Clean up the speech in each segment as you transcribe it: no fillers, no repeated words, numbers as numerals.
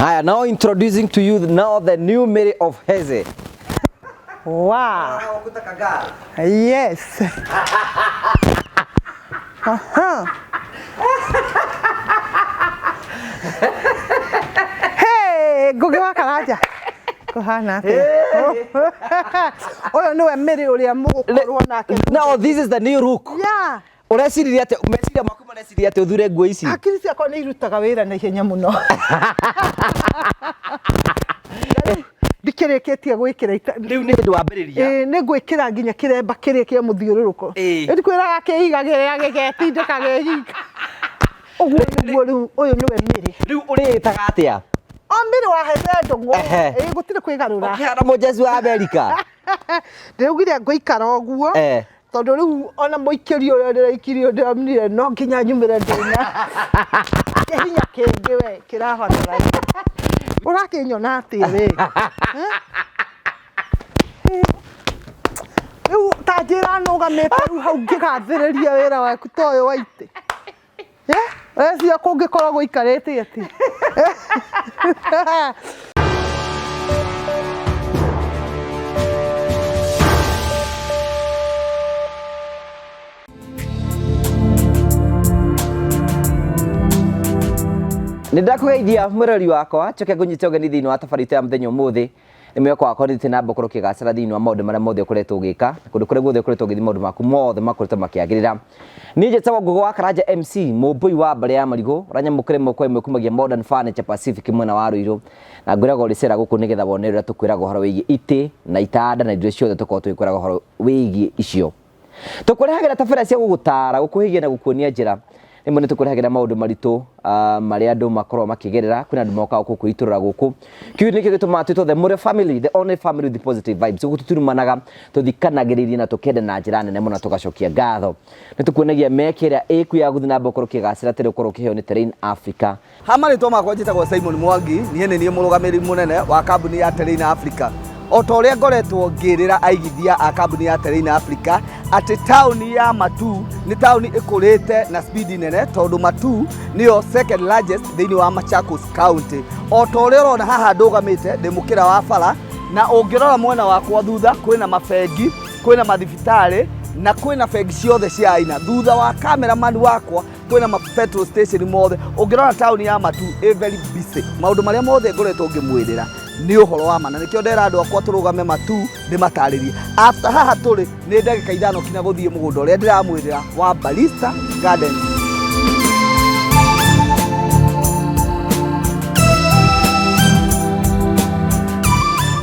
I am now introducing to you now the new Mary of Hezeh. Wow. Yes. Hey, go get karaja. Kohana. Oh no, Mary ulia mugo korwo nake. Now this is the new look. Yeah. Ureciria ate umeciria maku mareciria ate uthure nguo ici. Akiri ciakwa ni irutaga wira na ihenya muno. Ndikereketie gwikira riu ni hindu wambiriria ni gwikira nginya kiremba kiria kia muthiururuko ndikwiraga kiigagire agegetindika geyika uguo niguo riu uyu niwe Mary riu uritaga atia Mary wa Hezeh Ndung'u gutire kwigarura ukihana mujesu wa America ndirugire ngoikara uguo tondu riu ona muikirio uria ndiraikirio ndiramnire no nginya nyumire ndina hinya kingi we kirabatara urakinyona atia we riu tanjira nugamite riu hau ngigathiriria wira waku toyo waite cia kungikorwo guikarite ati Nindakugeithia murori wakwa choke ngunyite ogeni thiini wa tabarite ya muthenya umuthi ni mweko wakwa ndite na mbokoro kigacira thiini wa maundu maria mothe ukoretwo ugika kundu kure guothe ukoretwo ugithi maundu maku mothe makoretwo makiagirira ni njetaga ngugo wa Karanja MC mumbui wa mbere ya marigo ranya mukire moko imwe kumagia Modern Furniture Pacific mwena wa Ruiru na ngwiraga uricera guku nigetha wone uria tukwiraga horo wigi ite na itanda na indo ciothe tukorwo tukwiraga horo wigi icio tukurihagira tabara cia gugutara gukuhigia na gukuonia njira rimwe nitukurehagira maundu maritu maria andu makorwo makigerera kwina andu moka guku iturura guku kiu nikio gituma twito the Mure family, the only family with the positive vibes guku tuturumanaga tuthikanagiriria na tukende na njira nene muno tugacokia ngatho nitukuonagia mekiria eku ya guthi na mbokoro kigacira tiri ukorwo kiheo ni Terrain Africa hamari to makwa njitagwo Simon Mwangi nie murugamiri munene wa kambuni ya Terrain Africa Ota uria ngoretwo ngirira aigithia a kambuni ya Terrain Africa ati town ya Matu ni town ikurite na speed nene tondu Matu niyo second largest thiini wa Machakos County. Ota uria urona haha ndugamite ndi mukira wa bara na ungirora mwena wakwa thutha kwina mafengi kwina mathibitari na kwina fegi ciothe cia aina thutha wa cameraman wakwa kwina ma petrol station mothe ungirora town ya Matu very busy maundu maria mothe ngoretwo ngimwirira ni uhoro wa mana nikio ndera andu akwa turugame Matu ndimataririe after haha turi ni ndagika 5 kinya guthie mugunda uria ndiramwirira wa Barista Gardens.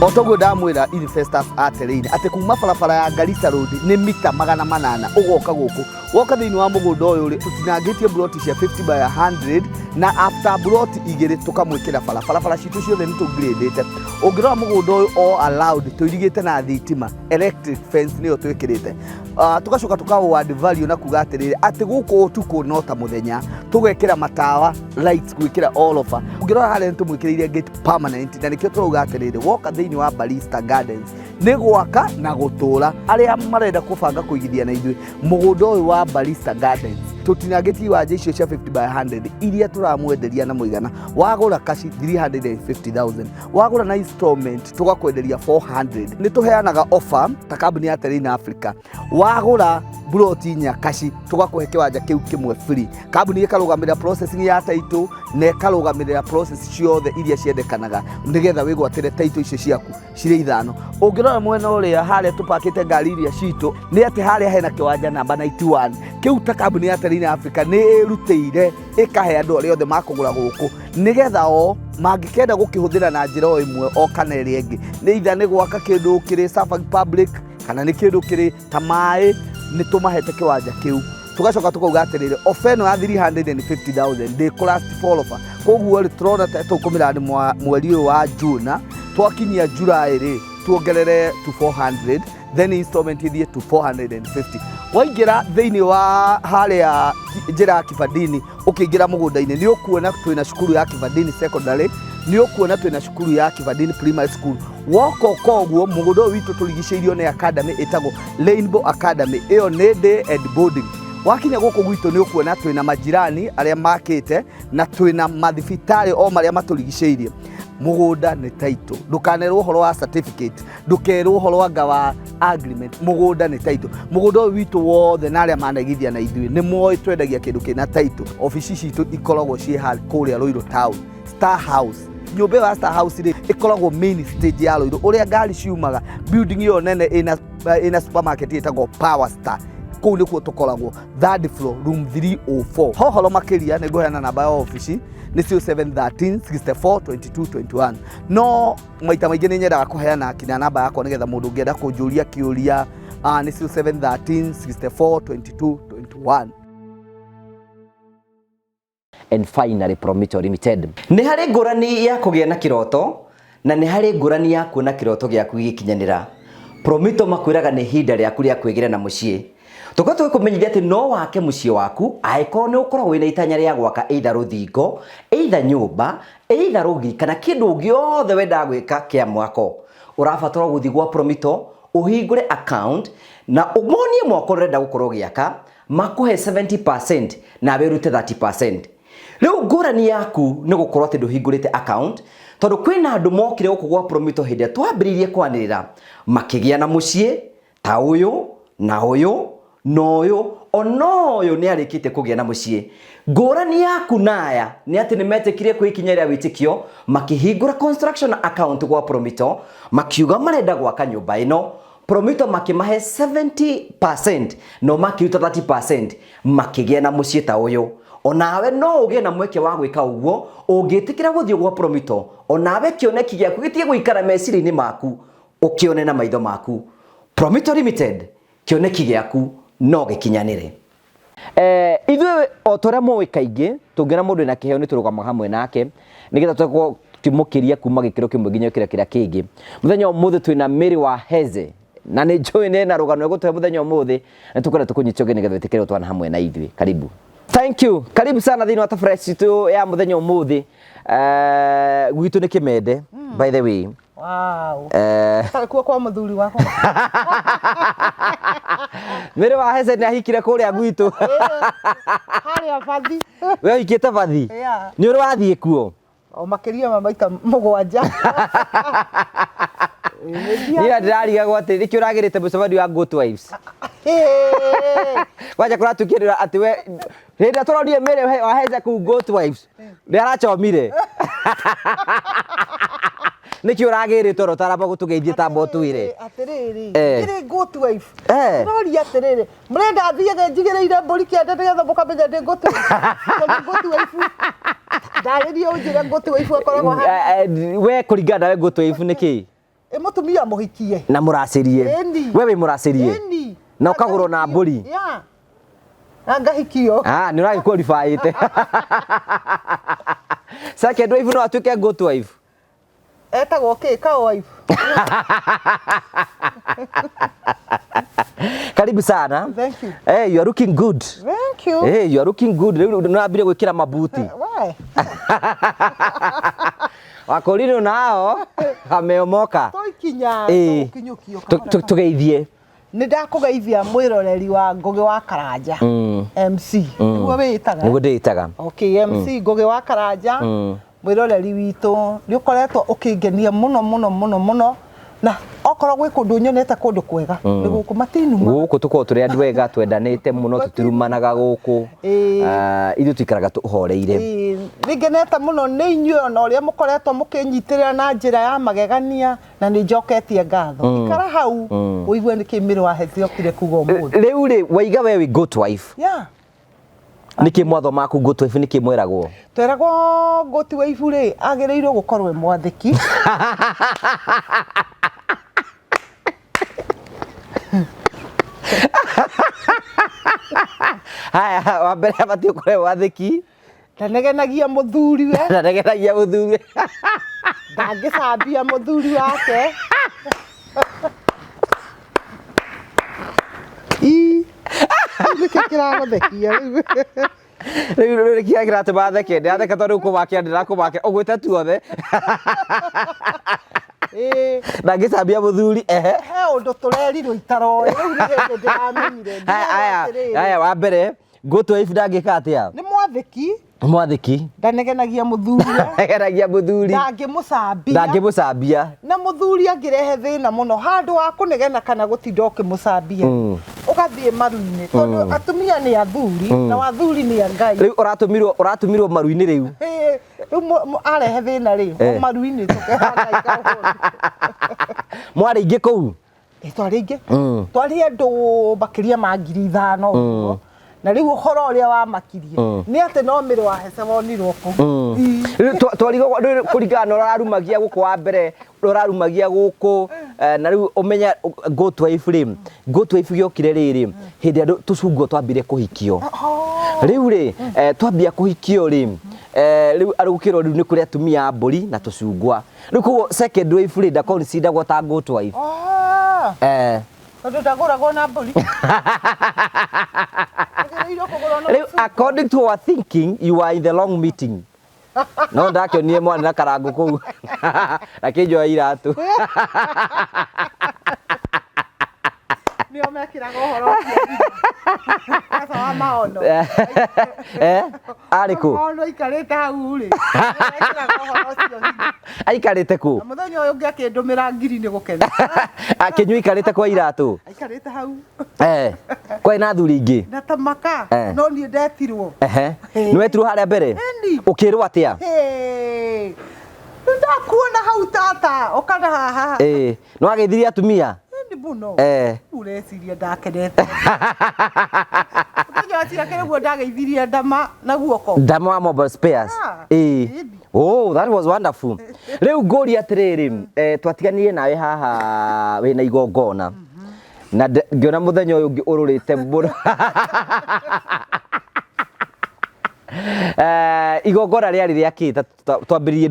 Otogo ndamwira investors at Terrain ati kuma barabara ya Garissa Road ni mita 800 ugoka guku woka thiini wa mugunda uyu ri utinangitie plot cia 50 by 100 na after plot igiri tukamwikira barabara citu ciothe ni tugradete ungirora mugunda uyu all allowed tuirigite na thitima electric fence niyo twikirite tugacoka tukawo add value na kuga atiriri ati guku utuku nota muthenya tugekira matawa lights gwikira all over ungirora hale tumwikiriire gate permanent na nikio turuga atiriri woka thiini wa Barista Gardens ni gwaka na gutura aria marenda kubanga kuigithia na ithui mugunda uyu wa Barista Gardens tutinageti wa icio cia 50 by 100 iria turamwenderia na muigana wagura kashi 350,000 wagura na installment tugakwenderia 400 ni tuheanaga offer ta kambuni ya Terrain Africa wagura broti nya kashi tugakuhe kiwanja kiu kimwe free kambuni ikarugamira processing ya title na ikarugamira process ciothe iria ciendekanaga nigetha wigwatire title icio ciaku cire ithano ungirora mwena uria haria tupakite ngari iria citu ni ati haria hena kiwanja namba 91 kiu ta kambuni ya Terrain Africa ni irutire ikahe andu aria othe makugura guku nigetha o mangikenda gukihuthira na njira o imwe o kana iri ingi ni itha ni gwaka kindu kiri Safari Public kana ni kindu kiri tamai ni tumahete kiwanja kiu tugacoka tukauga atiriri ofeno ya 350,000 de class follower koguo ri turona tukumira ni mweri wa June twakinyia July ri tuongerere to 400 then installment ithie to 450 waingira thiini wa haria njira Kibandini ukiingira mugunda-ini ni ukuona twina cukuru ya Kibandini secondary ni ukuona twina cukuru ya Kibandini primary school woko koguo mugunda witu turigiceirio ni academy itago Rainbow Academy iyo ni day and boarding wakinya guku gwitu ni ukuona twina majirani aria makite na twina mathibitari o maria maturigiceirie. Mugunda ni title, ndukanerwo horo wa certificate, ndukerwo horo wa agreement. Mugunda ni title. Mugunda witu wothe na aria managithia na ithui ni moyo twendagia kindu kina title. Ofisi citu ikoragwo cie kuria Ruiru town, Star House. Nyumba ya Star House ri ikoragwo main stage ya Ruiru, uria ngari ciumaga building iyo nene ina supermarket itagwo Power Star. Kuu nikuo tukoragwo third floor room 304. Hohoro makiria ni ngoheana namba ya ofisi ni 0713 64 22 21. No maita maingi ni nyendaga kuheana kinya namba yakwa nigetha mundu ungienda kunjuria kiuria ni 0713 64 22 21. And finally, Promito Limited. Nĩ harĩ ngũrani ya kũgĩa na kĩroto na nĩ harĩ ngũrani ya kuona kĩroto gĩaku gĩkinyanĩra. Promito makwĩraga nĩ ihinda rĩaku rĩa kwĩgĩra na mũciĩ. Tũkorwo tũkũmenyithia atĩ no wake mũciĩ waku angĩkorwo nĩ ũkoragwo wĩna itanya rĩa gwaka either rũthingo, either nyũmba, either rũgi kana kĩndũ gĩothe wendaga gwĩka kĩa mwako. Ũrabatara gũthiĩ gwa Promito ũhingũre account na ũmonie mwako ũrenda gũkorwo gĩaka, makũhe 70% na wĩrute 30%. Leo ngũrani yaku nĩ gũkorwo atĩ ndũhingũrĩte account tondũ kwĩna andũ mokire gũkũ gwa Promito hĩndĩ ĩrĩa twambĩrĩirie kwanĩrĩra makĩgĩa na mũciĩ ta ũyũ na ũyũ na ũyũ ona ũyũ nĩ arĩkĩte kũgĩa na mũciĩ. Ngũrani yaku naya nĩ atĩ nĩ metĩkire kwĩkinya rĩa wĩtĩkio makĩhingũra construction account gwa Promito makiuga marenda gwaka nyũmba ĩno. Promito makimahe 70% no makiruta 30% makĩgĩa na mũciĩ ta ũyũ. Onawe no ũgĩe na mweke wa gwĩka ũguo ũngĩtĩkĩra gũthiĩ gwa Promito. Onawe kĩoneki gĩaku gĩtige gũikara meciria-inĩ maku ũkĩone na maitho maku. Promito Limited, kĩoneki gĩaku no gĩkinyanĩre. Ithuĩ o tũrĩa mũĩ kaingĩ tũngĩona mũndũ ena kĩheo nĩ tũrũgamaga hamwe nake nĩgetha tũmũkĩria kuma gĩkĩro kĩmwe nginya kĩrĩa kĩngĩ. Mũthenya ũmũthĩ twĩna Mary wa Hezeh na nĩ njũĩ nĩ na rũgano egũtũhe mũthenya ũmũthĩ na tũkwenda tũkũnyita ũgeni nĩgetha wĩtĩkĩre twana hamwe na ithuĩ. Karibu. Thank you. Karibu sana thĩinĩ wa tabarĩra citũ ya mũthenya ũmũthĩ. Gwitũ nĩ Kĩmende by the way. Wow. Kuo kwa mũthuri wako. Mary wa Hezeh nĩ ahikire kũrĩa gwitũ. Harĩa bathi. We ũhikĩte bathi? Nĩ ũrathiĩ kuo? O makĩria ma maita mũgwanja. Niĩ ndĩrarigagwo atĩ nĩkĩ ũragĩrĩte mũcemanio wa Goat Wives. Kwanja kũratukĩrĩra atĩ we hĩndĩ tũronire Mary wa Hezeh kũu Goat Wives nĩ arachomire. Nĩkĩ ũragĩrĩte oro taramba gũtũgeithie tamba ũtwĩre. Atĩrĩrĩ, kĩrĩ Goat Wife. Tũroria atĩrĩrĩ, mũrenda thiĩ njigĩrĩire mbũri kĩande nĩgetha mũkamenya ndĩ Goat Wife. Goat Wife. Ndarĩria ũnjĩre Goat Wife akoragwo ha. We kũringana nawe Goat Wife nĩkĩ? Mũtumia mũhikie. Na mũracĩrie. We wĩ mũracĩrie. Na ũkagũrwo na mbũri. Na ngahikio. Nĩ ũragĩqualifyĩte. Second wife no atuĩke Goat Wife. Etagwo kĩ cow wife. Karibu sana. Thank you. Hey, you are looking good. Thank you. Hey, you are looking good. Rĩu nĩwambire gwĩkĩra mabuti. Why? Wakorino nao ameomoka. Toikinya kinyukio. Tugeithie. Nĩ ndakũgeithia mwĩroreri wa Ngũgĩ wa Karanja. MC. Nĩguo wĩtaga. Nĩguo ndĩtaga. Okay, MC Ngũgĩ wa Karanja. Mwĩroreri witũ nĩ ũkoretwo ũkĩngenia mũno na okorwo gwĩ kũndũ nyonete kũndũ kwega nĩ gũkũ matinuma. Gũkũ tũkorwo tũrĩ andũ ega twendanĩte mũno tũtirumanaga gũkũ. Ithuĩ tũikaraga tũhoreire. Nĩngenete mũno nĩ inyuĩ ona ũrĩa mũkoretwo mũkĩnyitĩrĩra na njĩra ya magegania na nĩ njoketie ngatho. Ikara hau ũigue nĩkĩ Mary wa Hezeh okire kuga ũmũthĩ. Rĩu rĩ waiga we wĩ Goat Wife. Nĩkĩ mwatho maku Goat Wife nĩkĩ mweragwo? Tweragwo Goat Wife rĩ agĩrĩirwo gũkorwo mwathĩki. Haya wa mbere abatiĩ ũkorwo mwathĩki. Ndanegenagia mũthuri we. Ndanegenagia mũthuri. Ndangĩcambia mũthuri wake. Nĩkĩ kĩragũthekia rĩu. Rĩu nĩkĩ kĩratũma theke? Ndĩratheka tondũ kũmakia ndĩrakũmakia ũgwĩte tuothe. ndangĩcambia mũthuri he ũndũ tũrerirwo itaroĩ rĩu nĩ hĩndĩ ndĩramenyire aya wa mbere ngũtũ ibu ndangĩka atĩa nĩ mwathĩki mwathĩki ndanegenagia mũthuri negenagia mũthuri ndangĩmũcambia na mũthuri angĩrehe thĩna mũno handũ wa kũnegena kana gũtinda ũkĩmũcambia ũgathiĩ maru-inĩ tondũ atumia nĩ athuri na wathuri nĩ angai rĩu ũratũmirwo maru-inĩ rĩu rĩu arehe thĩna rĩ maru-inĩ tũkehangai mwarĩ ingĩ kũu twarĩ ingĩ twarĩ andũ makĩria ma 5,000 ũguo na rĩu ũhoro ũrĩa wamakirie nĩ atĩ no mĩrĩ wa Hezeh wonirwo kũu kũringana na ũrarumagia gũkũ wa mbere ũrarumagia gũkũ na rĩu ũmenya ngũtũ ibu rĩ ngũtũ ibu gĩokire rĩrĩ hĩndĩ andũ tũcungwo twambire kũhikio rĩu rĩ twambia kũhikio rĩ rĩu arũkĩrwo rĩu nĩ kũrĩ atumia mbũri na tũcungwa rĩu koguo second wife rĩ ndakonsidagwo ta ngũtũ ibu tondũ ndagũragwo na mbũri according to our thinking you are in the long meeting no ndakĩonire mwana na karango kũu akĩnjoya iratũ nĩo mekĩraga ũhoro ũcio wa maono arĩkũ maono aikarĩte hau rĩ mekĩraga ũhoro ũcio aikarĩte kũ mũthenya ũyũ ũngĩ akĩndũmĩra ngiri nĩ gũkena akĩnyua aikarĩte kwa iratũ aikarĩte hau kwĩ na athuri ingĩ na tamaka no niĩ ndetirwo nĩ wetirwo harĩa mbere ũkĩrwo atĩa ndakuona hau tata ũkana haha nĩ wagĩithirie atumia mũno ureciria ndakenete mũthenya ũcio akĩrĩguo ndageithirie ndama na guoko ndama wa mobile spares oh that was wonderful rĩu ngũria atĩrĩrĩ twatiganire nawe haha wĩna igongona na ngĩona mũthenya ũyũ ũngĩ ũrũrĩte mũno igongona rĩarĩ rĩa kĩ twambĩrĩrie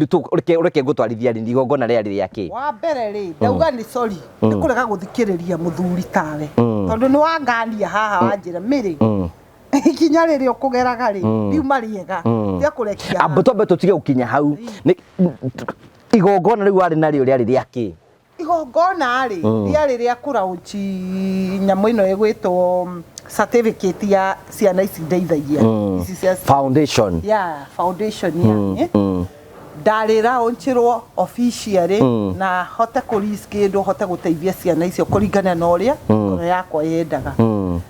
ũreke ngũtwarithia rĩ igongona rĩarĩ rĩa kĩ wa mbere rĩ ndauga nĩ sorry nĩ kũrega gũthikĩrĩria mũthuri tawe tondũ nĩ wangania haha wanjĩra mĩrĩ ikinya rĩrĩa ũkũgeraga rĩ riuma rĩega rĩa kũrekia ambo twambe tũtige gũkinya hau igongona rĩu warĩ narĩo rĩarĩ rĩa kĩ igongona rĩ rĩarĩ rĩa kũraũnchi nyamũ ĩno ĩgwĩtwo certificate ya ciana ici ndeithagia foundation foundation yani ndarĩra onchirwo officially na hote kũrisk kĩndũ hote gũteithia ciana icio kũringana na ũrĩa ngoro yakwa yendaga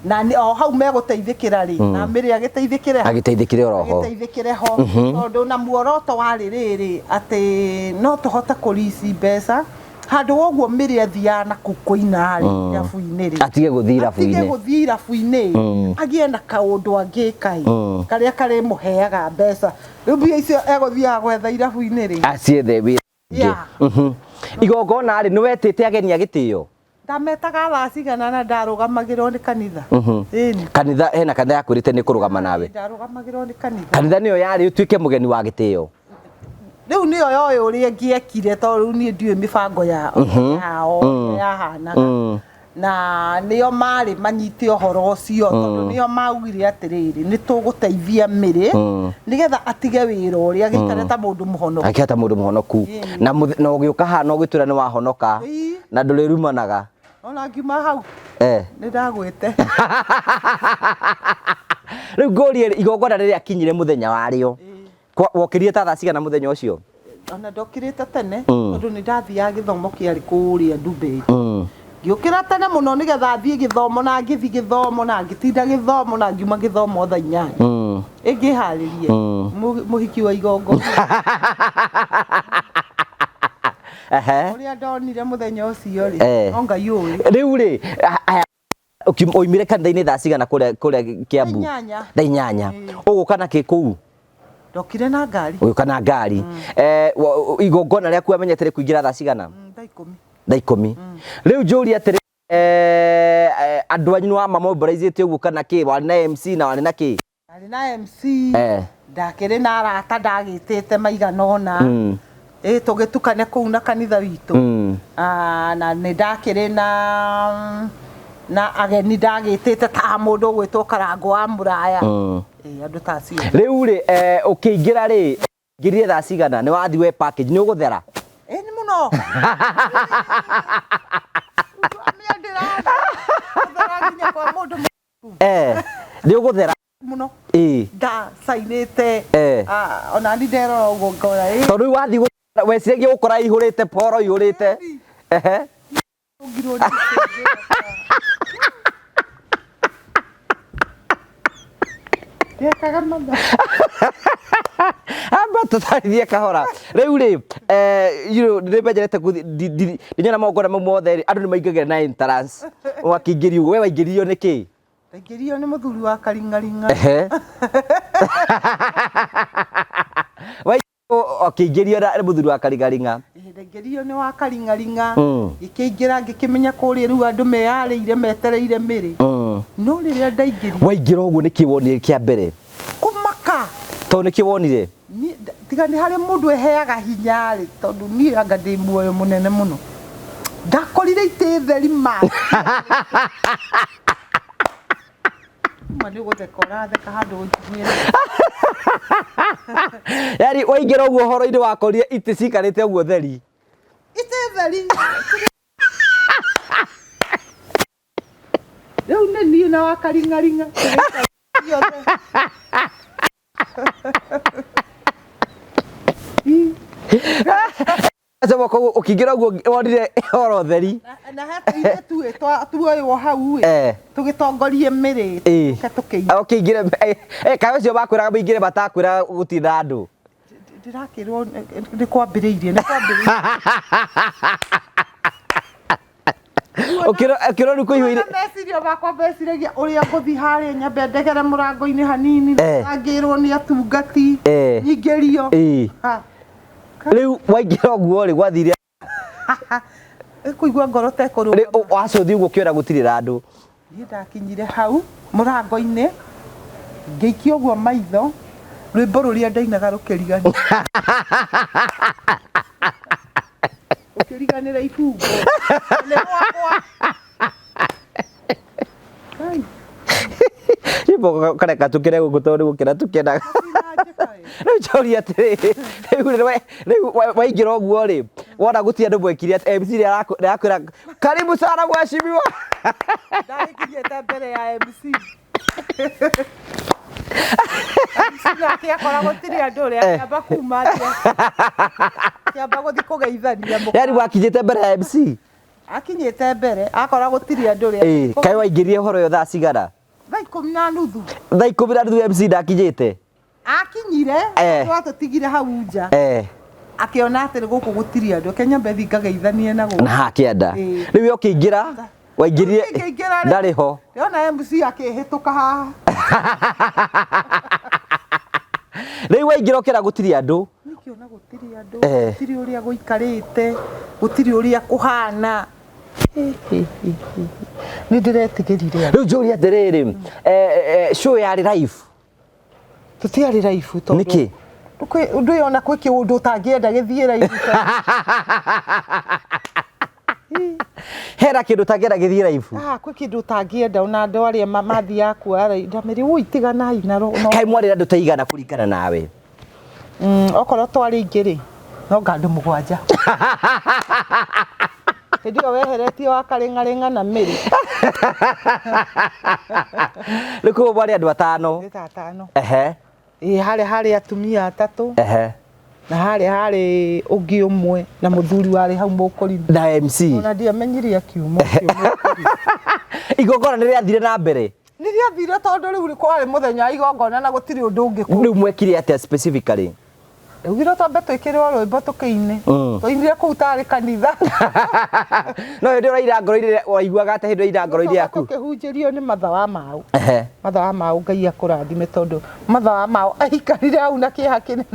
na o hau megũteithĩkĩra rĩ na mĩrĩ agĩteithĩkĩre oroho ho tondũ na muoroto warĩ rĩrĩ atĩ no tũhote kũrisi mbeca handũ woguo mĩrĩ athiaga na kũina rĩ rabu-inĩ rĩ atige gũthiĩ rabu-inĩ agĩe na kaũndũ angĩka karĩa karĩmũheaga mbeca rĩu mbia icio egũthiaga gwetha irabu-inĩ rĩ aciethe wĩra igongona rĩ nĩ wetĩte ageni a gĩtĩo ndametaga thaa cigana na ndarũgamagĩrwo nĩ kanitha kanitha hena kanitha yakwĩrĩte nĩ kũrũgama nawe ndarũgamagĩrwo nĩ kanitha nĩyo yarĩ ũtuĩke mũgeni wa gĩtĩo rĩu nĩyo yoĩ ũrĩa ngĩekire tondũ rĩu niĩ ndiũĩ mĩbango yao yahanaga na nĩo marĩ manyite ũhoro ũcio tondũ nĩo maugire atĩrĩrĩ nĩ tũgũteithia mĩrĩ nĩgetha atige wĩra ũrĩa gĩikare ta mũndũ mũhonoku akĩra ta mũndũ mũhonoku na ũgĩũka haha no gĩtwĩra nĩ wahonoka na ndũrĩrumanaga ona ngiuma hau nĩ ndagwĩte rĩu ngũrie igongona rĩrĩa kinyire mũthenya warĩo wokĩrire ta thaa cigana mũthenya ũcio ona ndokĩrĩte tene tondũ nĩ ndathiaga gĩthomo kĩarĩ kũrĩa Dubai ngĩũkĩra tene mũno nĩgetha thiĩ gĩthomo na ngĩthi gĩthomo na ngĩtinda gĩthomo na ngiuma gĩthomo thaa 8 ĩngĩharĩrie mũhiki wa igongona ũrĩa ndonire mũthenya ũcio rĩ no Ngai ũĩ rĩu rĩ oimire kanitha-inĩ thaa cigana kũrĩa Kiambu thaa 8 ũgũka na kĩ kũu ndokire na ngari ũgĩũka na ngari igongona rĩaku wamenyete rĩkũingĩra thaa cigana thaa 10 rĩu njũria atĩrĩ andũ anyu wa mamobilizĩte ũguo kana kĩ warĩ na MC na warĩ na kĩ warĩ na MC ndakĩrĩ na arata ndagĩtĩte maigana ũna tũgĩtukane kũu na kanitha witũ na nĩ ndakĩrĩ na ageni ndagĩtĩte ta mũndũ ũgwĩtwo Karango wa Mũraya andũ ta acio rĩu rĩ ũkĩingĩra rĩ ngĩrire thaa cigana nĩ wathi we package nĩ ũgũthera nĩ muno ndio guthera muno da sainete ona ndi ndero ugo ngora tondu wathi weciria gukora ihurite poro ihurite ungiro ndi kagamanda amba tutarithie kahora riu ri ndimenjerete ndinyona maungona mau mothe andu ni maingagira na entrance wakingirio we waingiririo niki ndaingĩrio nĩ mũthuri wa karingaringa wakĩingĩrio nĩ mũthuri wa karingaringa ndaingĩrio nĩ wa karingaringa ngĩkĩingĩra ngĩkĩmenya kũrĩa rĩu andũ meyarĩire metereire mĩrĩ no rĩrĩa ndaingĩrio waingĩra ũguo nĩkĩ wonire kĩa mbere kũmaka tondũ nĩkĩ wonire tiga nĩ harĩ mũndũ eheaga hinya rĩ tondũ niĩ anga ndĩ muoyo mũnene mũno ndakorire itĩ theri ma yani waingĩra ũguo ũhoro-inĩ wakorire itĩ cikarĩte ũguo theri itĩ theri rĩu nĩ niĩ na wa karingaringa ũkĩingĩra ũguo wonire horo theri na hete tuoywo hau tũgĩtongorie mĩrĩ ũkĩingĩre kaĩ ũcio makwĩraga mũingĩre matakwĩraga gũtinda andũ ndĩrakĩrwo nĩ kwambĩrĩirie ũkĩrwo rĩu kũihũire meciria makwa meciragia ũrĩa ngũthiĩ harĩa nyambe ndegere mũrango-inĩ hanini ngĩrwo nĩ atungati nyingĩrio rĩu waingĩra ũguo rĩ gwathire kũigua ngoro tekũrũgama wacothi ũguo ũkĩona gũtirĩ andũ niĩ ndakinyire hau mũrango-inĩ ngĩikia ũguo maitho rwĩmbo rũrĩa ndainaga rũkĩrigania ũkĩriganĩra ibungo nĩ wakwa rwĩmbo kareka tũkĩre gũkũ tondũ nĩ gũkĩra tũkĩendaga rĩu njoria atĩrĩrĩ rĩu waingĩra ũguo rĩ wona gũtirĩ andũ mwekire MC nĩarakwĩra karibu sana mheshimiwa ndarĩkinyĩte mbere ya MC akora gũtirĩ andũ ũrĩa kĩamba kuma kĩamba gũthiĩ kũgeithania yani wakinyĩte mbere ya MC akinyĩte mbere akora gũtirĩ andũ ũrĩa kaĩ waingĩrire horo yo thaa cigana thaa 10:30 thaa 10:30 MC ndakinyĩte akinyire tũtigire hau nja akĩona atĩ gũkũ gũtirĩ andũ Kenya mbethi ngageithanie na gũkũ na hakĩenda rĩu ũkĩingĩra waingĩrire ndarĩ ho yona MC akĩhĩtũka haha rĩu waingĩra ũkĩra gũtirĩ andũ nĩkĩona gũtirĩ andũ gũtirĩ ũrĩa gũikarĩte gũtirĩ ũrĩa kũhana nĩ ndĩretigĩrire rĩu njũria atĩrĩrĩ show yarĩ live tũtiarĩ live tondũ nĩkĩ ndũĩ ona kwĩ kĩũndũ ũtangĩenda gĩthiĩ live hera kĩndũ ũtangĩenda gĩthiĩ live kwĩ kĩndũ ũtangĩenda ona andũ arĩa mathiaga kuoya ndamĩrĩ ũi tiganai na kaĩ mwarĩra andũ ta igana kũringana nawe okorwo twarĩ ingĩ rĩ no nga andũ 7 hĩndĩ ĩyo weheretie wa karĩng'arĩng'a na mĩrĩ rĩu kuo mwarĩ andũ 5 harĩ atumia 3 na harĩ ũngĩ ũmwe na mũthuri warĩ hau mũkũrinda na MC ona ndiamenyire akiuma igongona nĩ rĩathire na mbere nĩ rĩathire tondũ rĩu kwarĩ mũthenya igongona na gũtirĩ ũndũ ũngĩ rĩu mwekire atĩa specifically ugire twambe twĩkĩrwo rwĩmbo tũkĩine tũinire kũu tarĩ kanitha no hĩndĩ ũraira ngoro-inĩ waiguaga atĩ hĩndĩ ũraira ngoro-inĩ yaku tũkĩhunjĩrio nĩ matha wa mau matha wa mau Ngai akũrathime tondũ matha wa mau aikarire hau na kĩeha kĩnene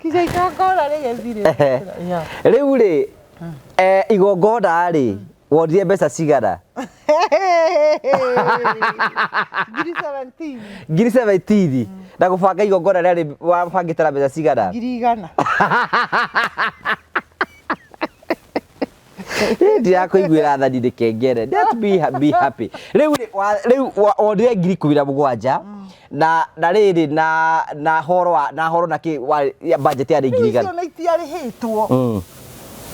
kinya igongona rĩgĩthire rĩu rĩ igongona rĩ wonire mbeca cigana ngiri 17 na gũbanga igongona rĩarĩ wabangĩte na mbeca cigana ngiri 100 ndirakũiguĩra athani nĩ kengere be happy rĩu wonire ngiri 17 na riri na horo na ki budget ya ngiri igana icio na itiarĩhĩtwo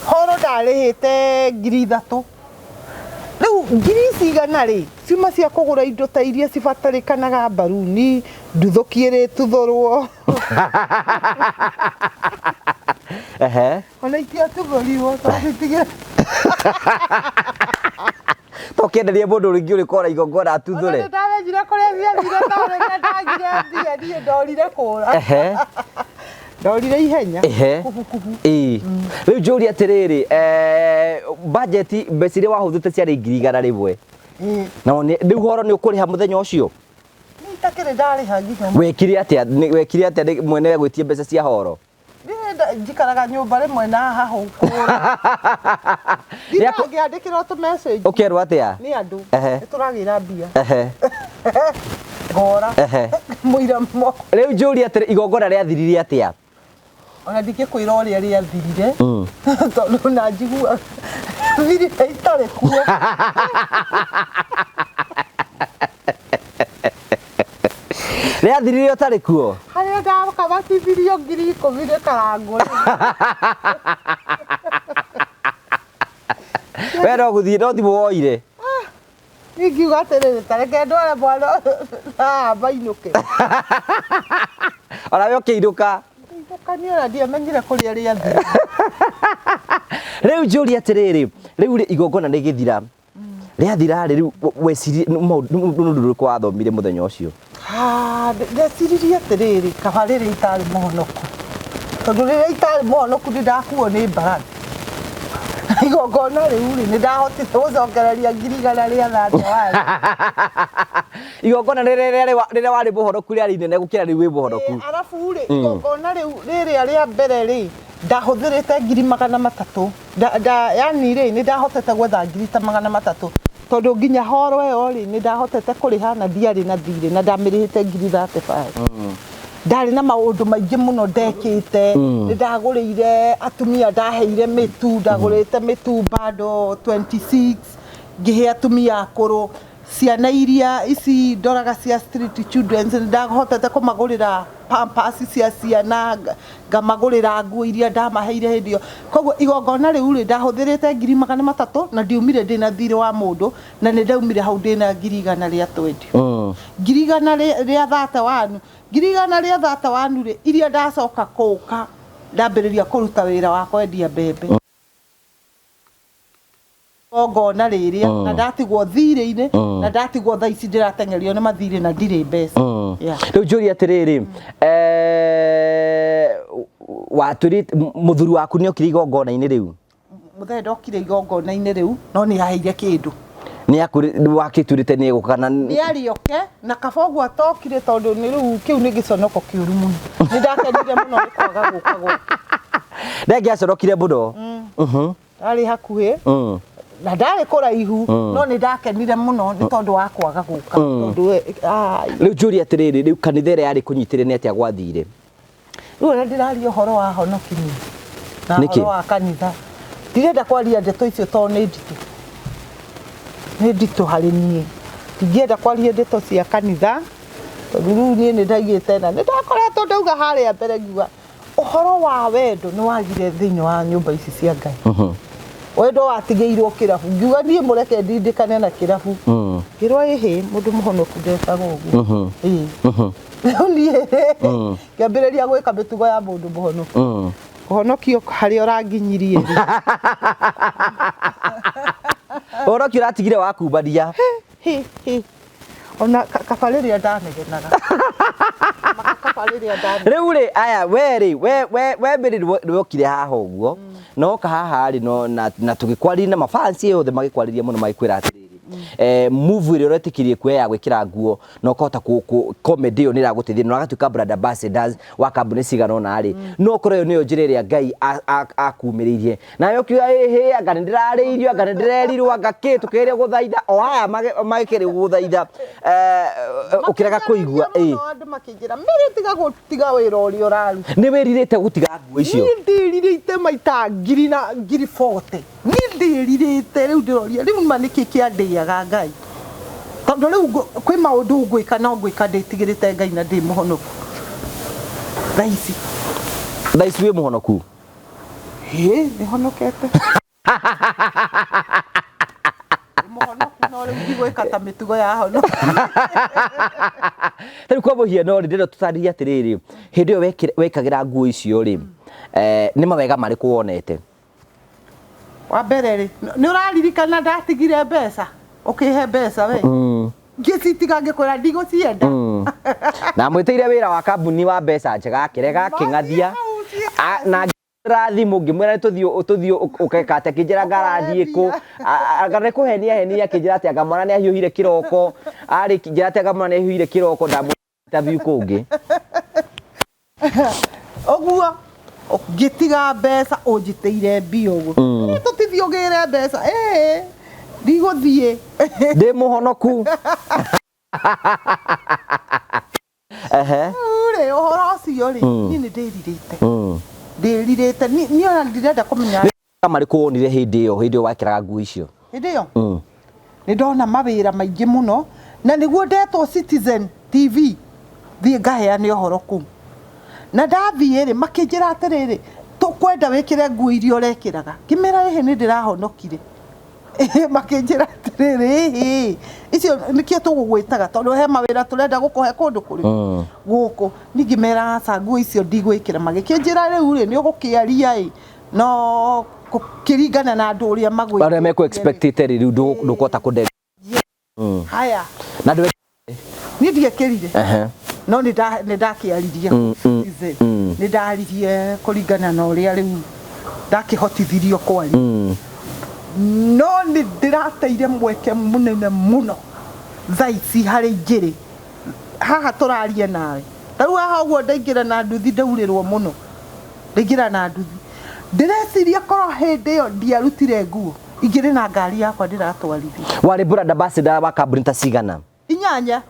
horo ndarĩhĩte 3,000 rĩu ngiri cigana rĩ ciuma cia kũgũra indo ta iria cibatarĩkanaga mbaruni nduthũkie rĩtuthũrwo ona itiatũthũrirwo tondũ tũkĩenderia mũndũ rĩngĩ ũrĩ kora igongona atuthũre ndamenyire kũrĩa thiathire tondũ ndagire mbia ndiĩ ndorire kũra ndorire ihenya rĩu njũria atĩrĩrĩ budget mbeca iria wahũthĩte ciarĩ ngiri igana rĩmwe na rĩu horo nĩ ũkũrĩha mũthenya ũcio itakĩrĩ ndarĩha nginya wekire atĩa mwene gwĩtie mbeca cia horo njikaraga nyũmba rĩmwe na haha ũkũra ngĩandĩkĩrwo tũmessage ũkerwo atĩa nĩ andũ nĩtũragĩra mbia ngora mũira mo rĩu njũria atĩrĩ igongona rĩathirire atĩa ona ndingĩkwĩra ũrĩa rĩathirire tondũ na njigua thirire itarĩ kuo rĩathirire ũtarĩ kuo harĩa ndakabatithirio 10,000 karangũ we no gũthiĩ no thimũ woire ngiuga atĩrĩrĩ tareke ndware mwana mainũke ona we ũkĩinũka ndũkanie ona ndiamenyire kũrĩa rĩathirire rĩu njũria atĩrĩrĩ rĩu igongona nĩ gĩthira rĩathira rĩ rĩu wecirie nũndũ ũrĩkũ wathomire mũthenya ũcio ndeciririe atĩrĩrĩ kaba rĩrĩ itarĩ mũhonoku tondũ rĩrĩa itarĩ mũhonoku nĩndakuo nĩ mbarathi igongona rĩu rĩ nĩndahotire gũcokereria 100 rĩa thate wayo igongona rĩrĩa warĩ mũhonoku rĩarĩ inene gũkĩra rĩu wĩ mũhonoku arabu rĩ igongona rĩu rĩrĩa rĩa mbere rĩ ndahũthĩrĩte 300,000 yani rĩ nĩndahotete gwetha 300,000 tondũ nginya horo ĩyo rĩ nĩndahotete kũrĩha na ndiarĩ na thirĩ na ndamĩrĩhĩte 35,000 ndarĩ na maũndũ maingĩ mũno ndekĩte nĩndagũrĩire atumia ndaheire mĩtu ndagũrĩte mĩtu bado 26 ngĩhe atumia akũrũ ciana iria ici ndoraga cia street children ndahotete kũmagũrĩra pampers cia ciana ngamagũrĩra nguo iria ndamaheire hĩndĩ ĩyo koguo igongona rĩu rĩ ndahũthĩrĩte 300,000 na ndiumire ndĩna thirĩ wa mũndũ na nĩndaumire hau ndĩna 100 rĩa 20 100 rĩa thate wanu 100 rĩa thate wanu rĩ iria ndacoka kũka ndambĩrĩria kũruta wĩra wa kwendia mbembe igongona rĩrĩa na ndatigwo thirĩ-inĩ na ndatigwo thaa ici ndĩratengerio nĩ mathirĩ na ndirĩ mbeca rĩu njũria atĩrĩrĩ watũrĩte mũthuri waku nĩ okire igongona-inĩ rĩu mũthenya ndokire igongona-inĩ rĩu no nĩ aheire kĩndũ wakĩturĩte nĩ egũka kana nĩarĩoke na kaba ũguo atokire tondũ nĩ rĩu kĩu nĩ gĩconoko kĩũru mũno nĩ ndakenire mũno nĩ kwaga gũka gwake ndangĩaconokire mũno arĩ hakuhĩ na ndarĩ kũraihu no nĩ ndakenire mũno nĩ tondũ wa kwaga gũka tondũ rĩu njũria atĩrĩrĩ rĩu kanitha ĩrĩa yarĩ kũnyitĩrĩre nĩ atĩa gwathire rĩu ũrĩa ndĩraria ũhoro wa honoki na ũhoro wa kanitha ndirenda kwaria ndeto icio tondũ nĩ nditũ harĩ niĩ ndingĩenda kwaria ndeto cia kanitha tondũ rĩu niĩ nĩ ndaigĩte na nĩ ndakoretwo ndauga harĩa mbere ngiuga ũhoro wa wendo nĩ wagire thĩinĩ wa nyũmba ici cia Ngai wendo watigĩirwo kĩrabu ngiuga niĩ mũreke ndindĩkane na kĩrabu ngĩrwo ĩhĩ mũndũ mũhonoku ndekaga ũguo rĩu niĩ ngĩambĩrĩria gwĩka mĩtugo ya mũndũ mũhonoku kũhonokio harĩa ũranginyirie ũhonokio ũratigire wakumbania ona kaba rĩrĩa ndanegenaga rĩu rĩ aya we mbere nĩwokire haha ũguo noka haha rĩ na tũgĩkwarĩria na mafansi othe magĩkwarĩria mũno magĩkwĩra atĩrĩrĩ move ĩrĩa ũretĩkĩrie kuoya ya gwĩkĩra nguo na ũkahota comedy ĩyo nĩ ĩragũteithia na ũgatuĩka brand ambassadors wa kambuni cigana ũna rĩ no ũkorwo ĩyo nĩyo njĩra ĩrĩa Ngai akumĩrĩirie nawe ũkiuga ĩhĩ anga nĩ ndĩrarĩirio anga nĩ ndĩrerirwo anga kĩ tũkĩrĩa gũthaitha o aya magĩkĩrĩ gũthaitha ũkĩrega kũigua andũ makĩnjĩra mĩrĩ tiga wĩra ũrĩa ũraruta nĩ wĩrirĩte gũtiga nguo icio ndĩrirĩte maita 40 niĩ ndĩrirĩte rĩu ndĩroria rĩu ma nĩkĩ kĩandĩaga Ngai tondu riu kwi maundu ngwika no ngwika nditigirite Ngai na ndi muhonoku thaisi wi muhonoku ni honokete muhonoku no riu ndigwika ta mitugo ya hono tari kwa muhiano ri ndiro tutariria atiriri hindi yo wekagira nguo icio ri ni mawega mariku wonete wa mbere ri ni uraririkana ndatigire mbeca ukihe mbeca we ngicitiga ngikwira ndigocienda na mwiteire wira wa kambuni wa mbeca njega kirega kingathia na rathimu ngimwira tuthio ukekate kinjira ngarathie ku agare kuhenia kinjira ati agamwana ni ahiuhire kiroko ari kinjira ati agamwana ni ahiuhire kiroko ndamu interview kungi oguo ngitiga mbeca unjiteire mbio uguo tutithiogire mbeca ndigũthiĩ ndĩ mũhonoku rĩ ũhoro ũcio rĩ niĩ nĩ ndĩrirĩte niĩ ona ndirenda kũmenya marĩkũ wonire hĩndĩ ĩyo wakĩraga nguo icio hĩndĩ ĩyo nĩ ndona mawĩra maingĩ mũno na nĩguo ndetwo Citizen TV thiĩ ngaheane ũhoro kũu na ndathiĩ rĩ makĩnjĩra atĩrĩrĩ tũkwenda wĩkĩre nguo iria ũrekĩraga ngĩmera ĩhĩ nĩ ndĩrahonokire makĩnjĩra atĩrĩrĩ icio nĩkĩo tũgũgwĩtaga tondũ he mawĩra tũrenda gũkũhe kũndũ kũrĩ gũkũ ningĩ mera aca nguo icio ndigwĩkĩra magĩkĩnjĩra rĩu rĩ nĩ ũgũkĩaria no kĩringana na andũ ũrĩa magwĩkĩra arĩa mekũ expectĩte rĩu ndũkũhota kũnde haya na ndũ niĩ ndiekĩrire no nĩ ndakĩaririe nĩ ndaririe kũringana na ũrĩa rĩu ndakĩhotithirio kwaria no nĩ ndĩrateire mweke mũnene mũno thaa ici harĩ ingĩrĩ haha tũraria nawe rĩu haha ũguo ndaingĩra na nduthi ndaurĩrwo mũno ndaingĩra na nduthi ndĩreciria korwo hĩndĩ ĩyo ndiarutire nguo ingĩrĩ na ngari yakwa ndĩratwarithia warĩ brand ambassador wa kambuni ta cigana 8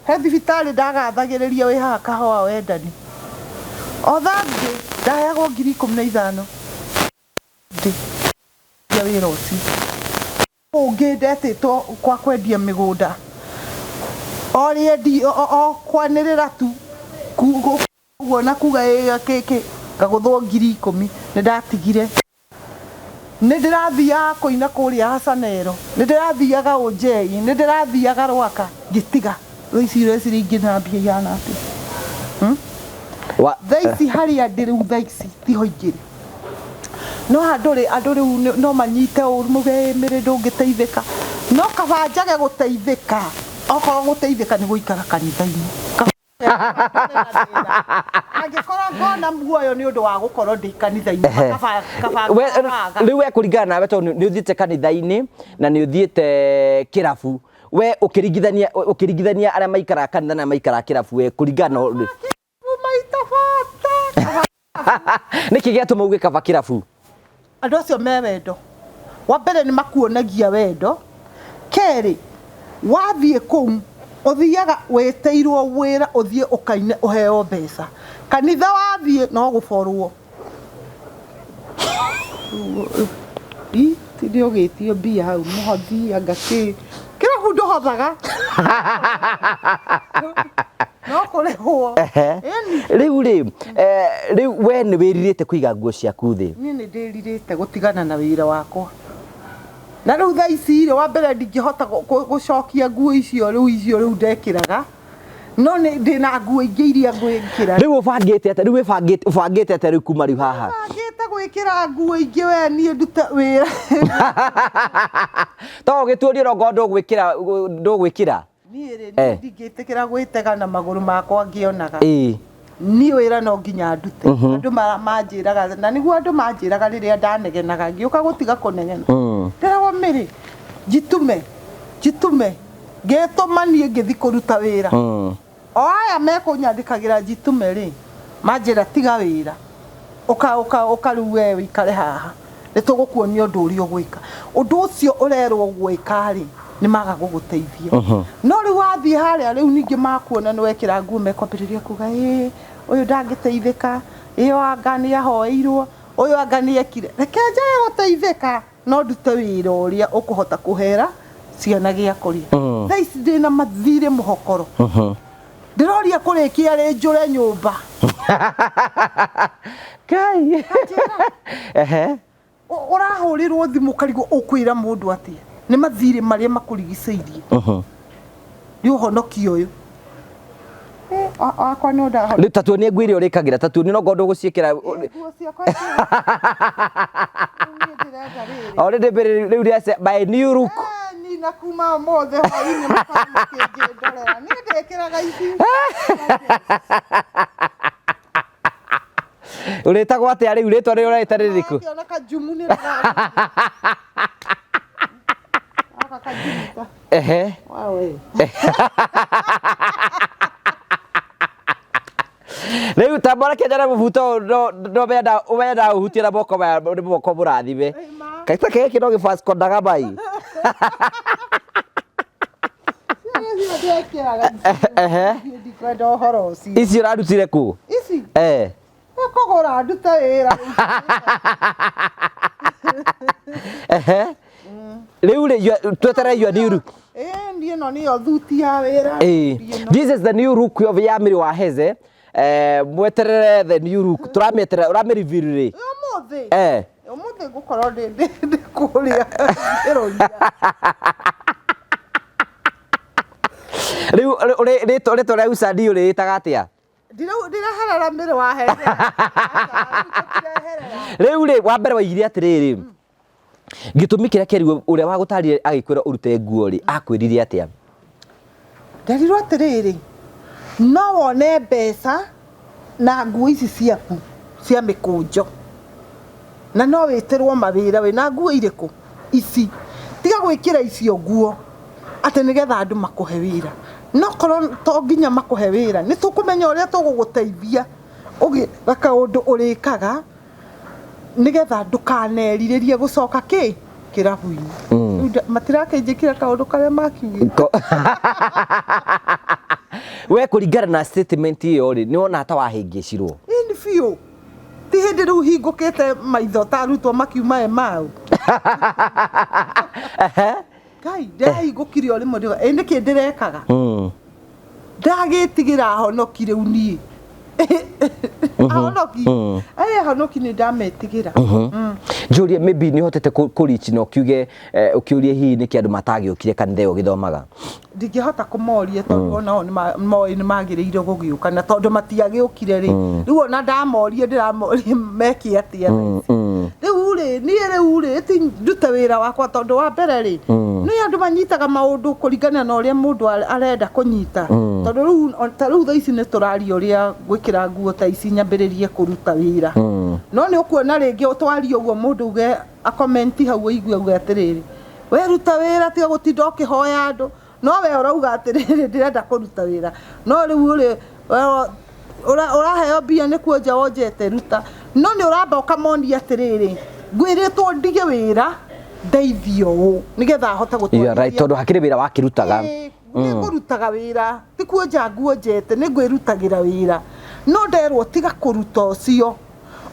he thibitarĩ ndagathagĩrĩria wĩ haha kahũa wendani o thangĩ ndaheagwo 15,000 ndĩ wĩra ũcio ũngĩ ndetĩtwo kwa kwendia mĩgũnda o kwanĩrĩra tu kuguo na kuga gĩkĩ ngagũthwo 10,000 nĩ ndatigire nĩ ndĩrathiaga kũina kũrĩa Hasanero nĩ ndĩrathiaga Ũnjei nĩ ndĩrathiaga Rwaka ngĩtiga ici ingĩ na mbia ihana atĩ thaa ici harĩa ndĩ rĩu thaa ici tiho ingĩrĩ no andũ rĩu no manyite ũru mũgĩmĩrĩ ndũngĩteithĩka no kaba njage gũteithĩka okorwo gũteithĩka nĩ gũikara kanitha-inĩ angĩkorwo ngona muoyo nĩ ũndũ wa gũkorwo ndĩ kanitha-inĩ rĩu we kũringana nawe tondũ nĩ ũthiĩte kanitha-inĩ na nĩ ũthiĩte kĩrabu we ũkĩringithania arĩa maikaraga kanitha na maikaraga kĩrabu we kũringana nĩkĩ gĩatũma uge kaba kĩrabu andũ acio me wendo wa mbere nĩ makuonagia wendo kerĩ wathiĩ kũu ũthiaga wĩtĩirwo wĩra ũthiĩ ũkaine ũheo mbeca kanitha wathiĩ no gũborwo ti ndĩũgĩtio mbia hau mũhothi anga kĩrabu ndũhothaga no kũrĩhwo rĩu we nĩ wĩrirĩte kũiga nguo ciaku thĩ niĩ nĩ ndĩrirĩte gũtigana na wĩra wakwa na rĩu thaa ici rĩ wa mbere ndingĩhota gũcokia nguo icio rĩu ndekĩraga no ndĩna nguo ingĩ iria ngwĩkĩra rĩu ũbangĩte atĩa rĩu ũbangĩte atĩa rĩu kuma rĩu haha bangĩte gwĩkĩra nguo ingĩ we niĩ ndute wĩra to ũgĩtuĩria rongo ndũgwĩkĩra niĩ rĩ ndingĩtĩkĩra gwĩtega na magũrũ makwa ngĩonaga niĩ wĩra no nginya ndute andũ manjĩraga na nĩguo andũ manjĩraga rĩrĩa ndanegenaga ngĩũka gũtiga kũnegena ndĩragwo mĩrĩ njitume ngetũma niĩ ngĩthi kũruta wĩra o aya mekũnyandĩkagĩra njitume rĩ manjĩra tiga wĩra ũka rĩu we wĩikare haha nĩ tũgũkuonia ũndũ ũrĩa ũgwĩka ũndũ ũcio ũrerwo gwĩka rĩ nĩ maga gũgũteithia no rĩu wathiĩ harĩa rĩu ningĩ makuona nĩ wekĩra nguo mekwambĩrĩria kuga ũyũ ndangĩteithĩka ĩyo anga nĩ ahoeirwo ũyũ anga nĩ ekire reke njage gũteithĩka no ndute wĩra ũrĩa ũkũhota kũhera ciana gĩa kũrĩa thaa ici ndĩna mathirĩ mũhokoro ndĩroria kũrĩkia rĩ njũre nyũmba Kai ũrahũrĩrwo thimũ karigwo ũkwĩra mũndũ atĩa nĩ mathirĩ marĩa makũrigicĩirie nĩ ũhonokio ũyũ akwa no ndaho rĩu tatu nĩ nguo iria ũrĩkagĩra tatu nĩ no ngondũ gũciĩkĩra nguo ciakwa already rĩu rĩa by new look ni na kuma mothe hwainĩ makĩnjĩndorera nĩ ndĩkĩraga ici ũrĩtagwo atĩa rĩu rĩtwa rĩrĩa ũreta rĩrĩkũ ona kajumu nĩ ndĩraga aka kajumu wawe rĩu tambora kĩnjara mũbuto no wenda ũhutie na moko mũrathime kaita keke no gĩbaskondaga bai ndikwenda ũhoro ũcio ici ũrarutire kũ ici kũgũra ndute wĩra rĩu twetereire new look niĩ no nĩyo thuti ya wĩra this is the new look of Yamiri wa Hezeh mweterere the new look tũramĩeterera ũramĩ-reveal rĩ ũmũthĩ ngũkorwo ndĩ kũrĩa ĩroria rĩu rĩtwa rĩa Usadi ũrĩĩtaga atĩa ndĩreherera mĩrĩ wa Hezeh rĩu rĩ wa mbere waigire atĩrĩrĩ gĩtũmi kĩrĩa kĩerigwo ũrĩa wagũtarire agĩkwĩra ũrute nguo rĩ akwĩrire atĩa nderirwo atĩrĩrĩ no wone mbeca na nguo ici ciaku cia mĩkũnjo na no wĩtĩrwo mawĩra wĩna nguo irĩkũ ici tiga gwĩkĩra icio nguo atĩ nĩgetha andũ makũhe wĩra no korwo to nginya makũhe wĩra nĩ tũkũmenya ũrĩa tũgũgũteithia ũgĩka kaũndũ ũrĩkaga nĩgetha ndũkanerirĩrie gũcoka kĩrabu-inĩ matirakĩnjĩkĩra kaũndũ karĩa makiugĩte we kũringana na statement ĩyo rĩ nĩ wona ta wahĩngĩcirwo ni biũ ti hĩndĩ rĩu hingũkĩte maitho tarutwo makiuma mau Ngai ndahingũkire o rĩmwe ndĩgo nĩkĩ ndĩrekaga ndagĩtigĩra ahonoki rĩu niĩ ahonoki ahonoki nĩ ndametigĩra Julia maybe nĩ hotete kũrichi na ũkiuge ũkĩũrie hihi nĩkĩ andũ matagĩũkire kanitha ĩyo gĩthomaga ndingĩhota kũmoria tondũ onao nĩ magĩrĩire gũgĩũka na tondũ matiagĩũkire rĩ rĩu ona ndamorie ndĩramoria meke atĩa rĩu rĩ niĩ rĩu rĩ ti ndute wĩra wakwa tondũ wa mbere rĩ nĩ andũ manyitaga maũndũ kũringana na ũrĩa mũndũ arenda kũnyita tondũ rĩu thaa ici nĩ tũraria ũrĩa gwĩkĩra nguo ta ici nyambĩrĩrie kũruta wĩra no nĩ ũkuona rĩngĩ ũtwarie ũguo mũndũ uge akomenti hau ũigue uge atĩrĩrĩ we ruta wĩra tiga gũtinda ũkĩhoya andũ no we ũrauga atĩrĩrĩ ndĩrenda kũruta wĩra no rĩu rĩ ũraheo mbia nĩ kuonja wonjete ruta no nĩ ũramba ũkamonia atĩrĩrĩ ngwĩrĩtwo ndige wĩra ndeithio ũũ nĩgetha hote gũtwarithia tondũ hakĩrĩ wĩra wakĩrutaga nĩ ngũrutaga wĩra ti kuonja nguo njete nĩ ngwĩrutagĩra wĩra no nderwo tiga kũruta ũcio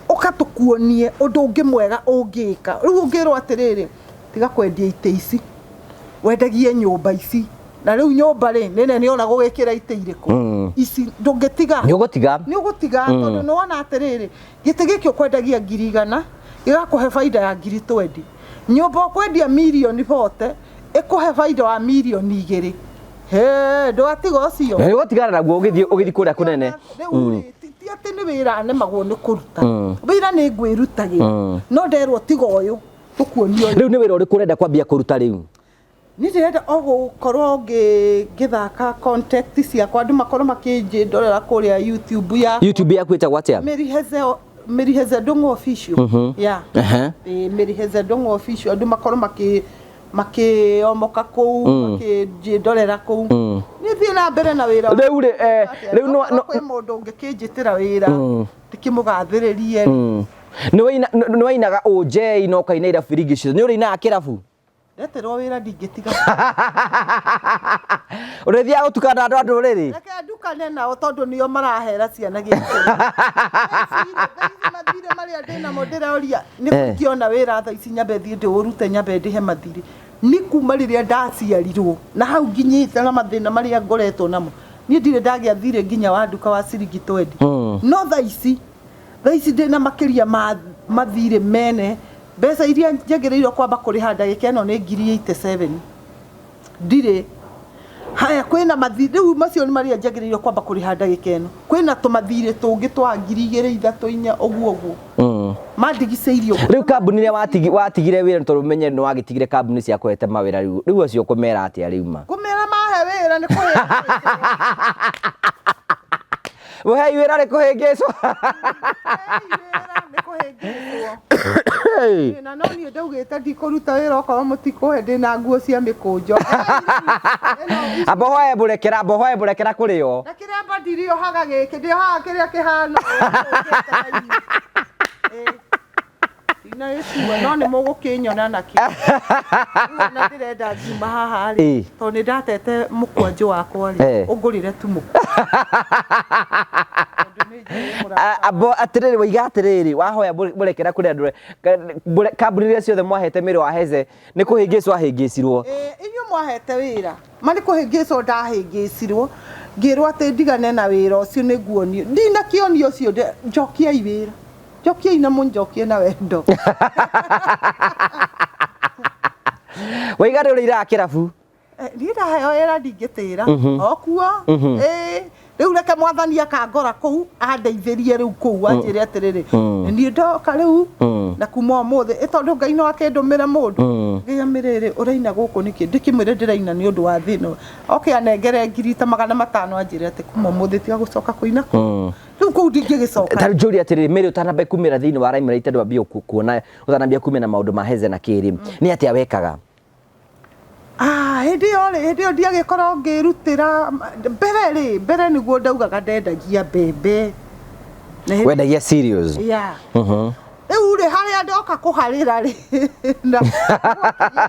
ũkatũkuonie ũndũ ũngĩ mwega ũngĩka rĩu ũngĩrwo atĩrĩrĩ tiga kwendia itĩ ici wendagie nyũmba ici na rĩu nyũmba rĩ nĩ ona gũgĩkĩra itĩ irĩkũ ici ndũngĩtiga nĩ ũgũtiga tondũ nĩ wona atĩrĩrĩ gĩtĩ gĩkĩ ũkwendagia 100,000 gĩgakũhe baida ya 20,000 nyũmba ũkwendia mirioni 40 ĩkũhe baida wa mirioni 2 ndwatiga ũcio nĩ ũgũtigana naguo ũgĩthiĩ kũrĩa kũnene ti atĩ nĩ wĩra nemagwo nĩ kũruta wĩra nĩ ngwĩrutagĩra no nderwo tiga ũyũ tũkuonio rĩu nĩ wĩra ũrĩkũ ũrenda kwambia kũruta rĩu nĩ ndĩrenda o gũkorwo ngĩthaka content ciakwa andũ makorwo makĩnjĩndorera kũrĩa YouTube yaku ĩtagwo atĩa Hezeh Ndung'u official Hezeh Ndung'u official andũ makorwo makĩomoka kũu makĩnjĩndorera kũu nĩ thiĩ na mbere na wĩra rĩu no kwĩ mũndũ ũngĩkĩnjĩtĩra wĩra ndĩkĩmũgathĩrĩrie nĩ wainaga OJ no kaina irabu ringĩ cio nĩ ũrĩinaga kĩrabu ndeterwo wira ndingitiga urethia gutukana andu andu riri reke ndukane nao tondu nio marahera ciana gĩkĩ mathire maria ndina mo ndiroria ni kukiona wira tha ici nyambe thie ndurute nyambe ndihe mathire ni kuma riria ndaciarirwo na hau nginyite na mathina maria ngoretwo namo ni ndire ndagia thire nginya wa nduka wa ciringi 20 no tha ici ndina makiria mathire mene mbeca iria njegereirwo kwamba kuriha ndagika ino ni 87 ndire haya kwina mathire riu macio ni maria njegereirwo kwamba kuriha ndagika ino kwina tumathire tungi twa 2,3 oguo mandigiceirio riu kambuni ria watigire wira tondu menye no wagitigire kambuni cia kwete mawira riu acio kumera atia riuma kumera mahe wira ni kuhera Wahai wira ni kuhingicwo na no ni ndaugite ndikuruta wira okorwo mutikuhe ndina nguo cia mikunjo abohoe burekera kurio na kiria mbandirio haga giki ndio haga kiria kihano ina yesu no ni mugukinyona nakio na ndirenda njuma haha ri to ni ndatete mukwanjo wakwa ri ungurire tumu abo atiriri waiga atiriri wahoya burekera kuri andu kambuni ria ciothe mwahete miri wa Hezeh ni kuhingicwo ahingicirwo inyu mwahete wira mari kuhingicwo ndahingicirwo ngirwo ati ndigane na wira ucio niguonio ndina kionio ucio njokia iwira njokia ina munjokie na wendo waiga ri ira kirabu ndira heo era ndingitira okuo riu reke mwathani akangora kuu andeithirie riu kuu anjire atiriri ni ndoka riu na kuma umuthi tondu Ngai no akindumira mundu ngiamiriri uraina guku niki ndikimwire ndiraina ni undu wa thino anengere 500 anjire ati kuma umuthi tiga gucoka kuina riu kuu ndingigicoka tari njuri atiriri miri utanamba kumira thini wa raimira itendu ambia kuona utanambia kumena maundu ma Hezeh na kiri ni atia wekaga Hindi ndiagikorwo ngirutira mbere niguo ndaugaga ndendagia mbembe wendagia serious riu ri haria ndoka kuharira ri na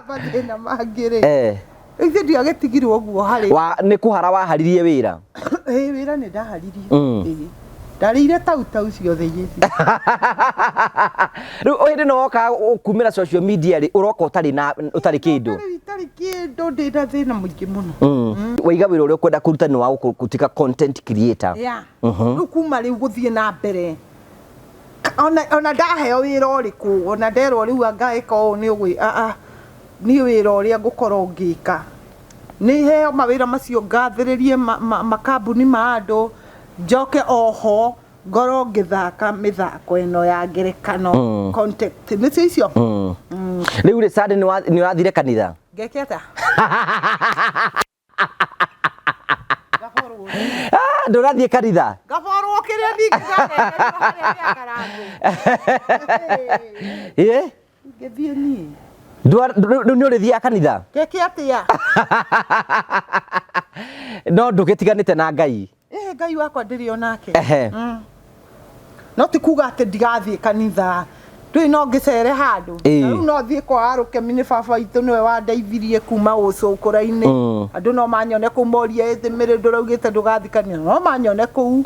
mathina mangi ri ithi ndiagitigirwo uguo hari ni kuhara waharirie wira wira ni ndaharirie ndarire tau ciothe yesi riu hindi no woka kumira social media ri uroka utari kindu ndina thina muingi muno waiga wira uria ukwenda kuruta ni wa gutika content creator riu kuma riu guthie na mbere ona ndaheo wira uriku ona nderwo riu angaika o ni ugwi ni wira uria ngukorwo ngika ni heo mawira macio ngathiririe makambuni ma andu njoke oho ngoro ngithaka mithako ino ya ngerekano content nicio icio riu ri sade ni urathire kanitha ngeketa ndurathie kanitha gaborwo kiria ndingiraga haria akarangu ngethie ni ni urithia kanitha ngeke atia no ndugitiganite na Ngai Ngai wakwa ndirio nake no tikuga ati ndigathie kanitha ndui no ngicere handu riu no thie kwa aruke mini baba itu niwe wandeithirie kuma ucukura-ini andu no manyone kumoria ithimiri nduraugite ndugathikania no manyone kuu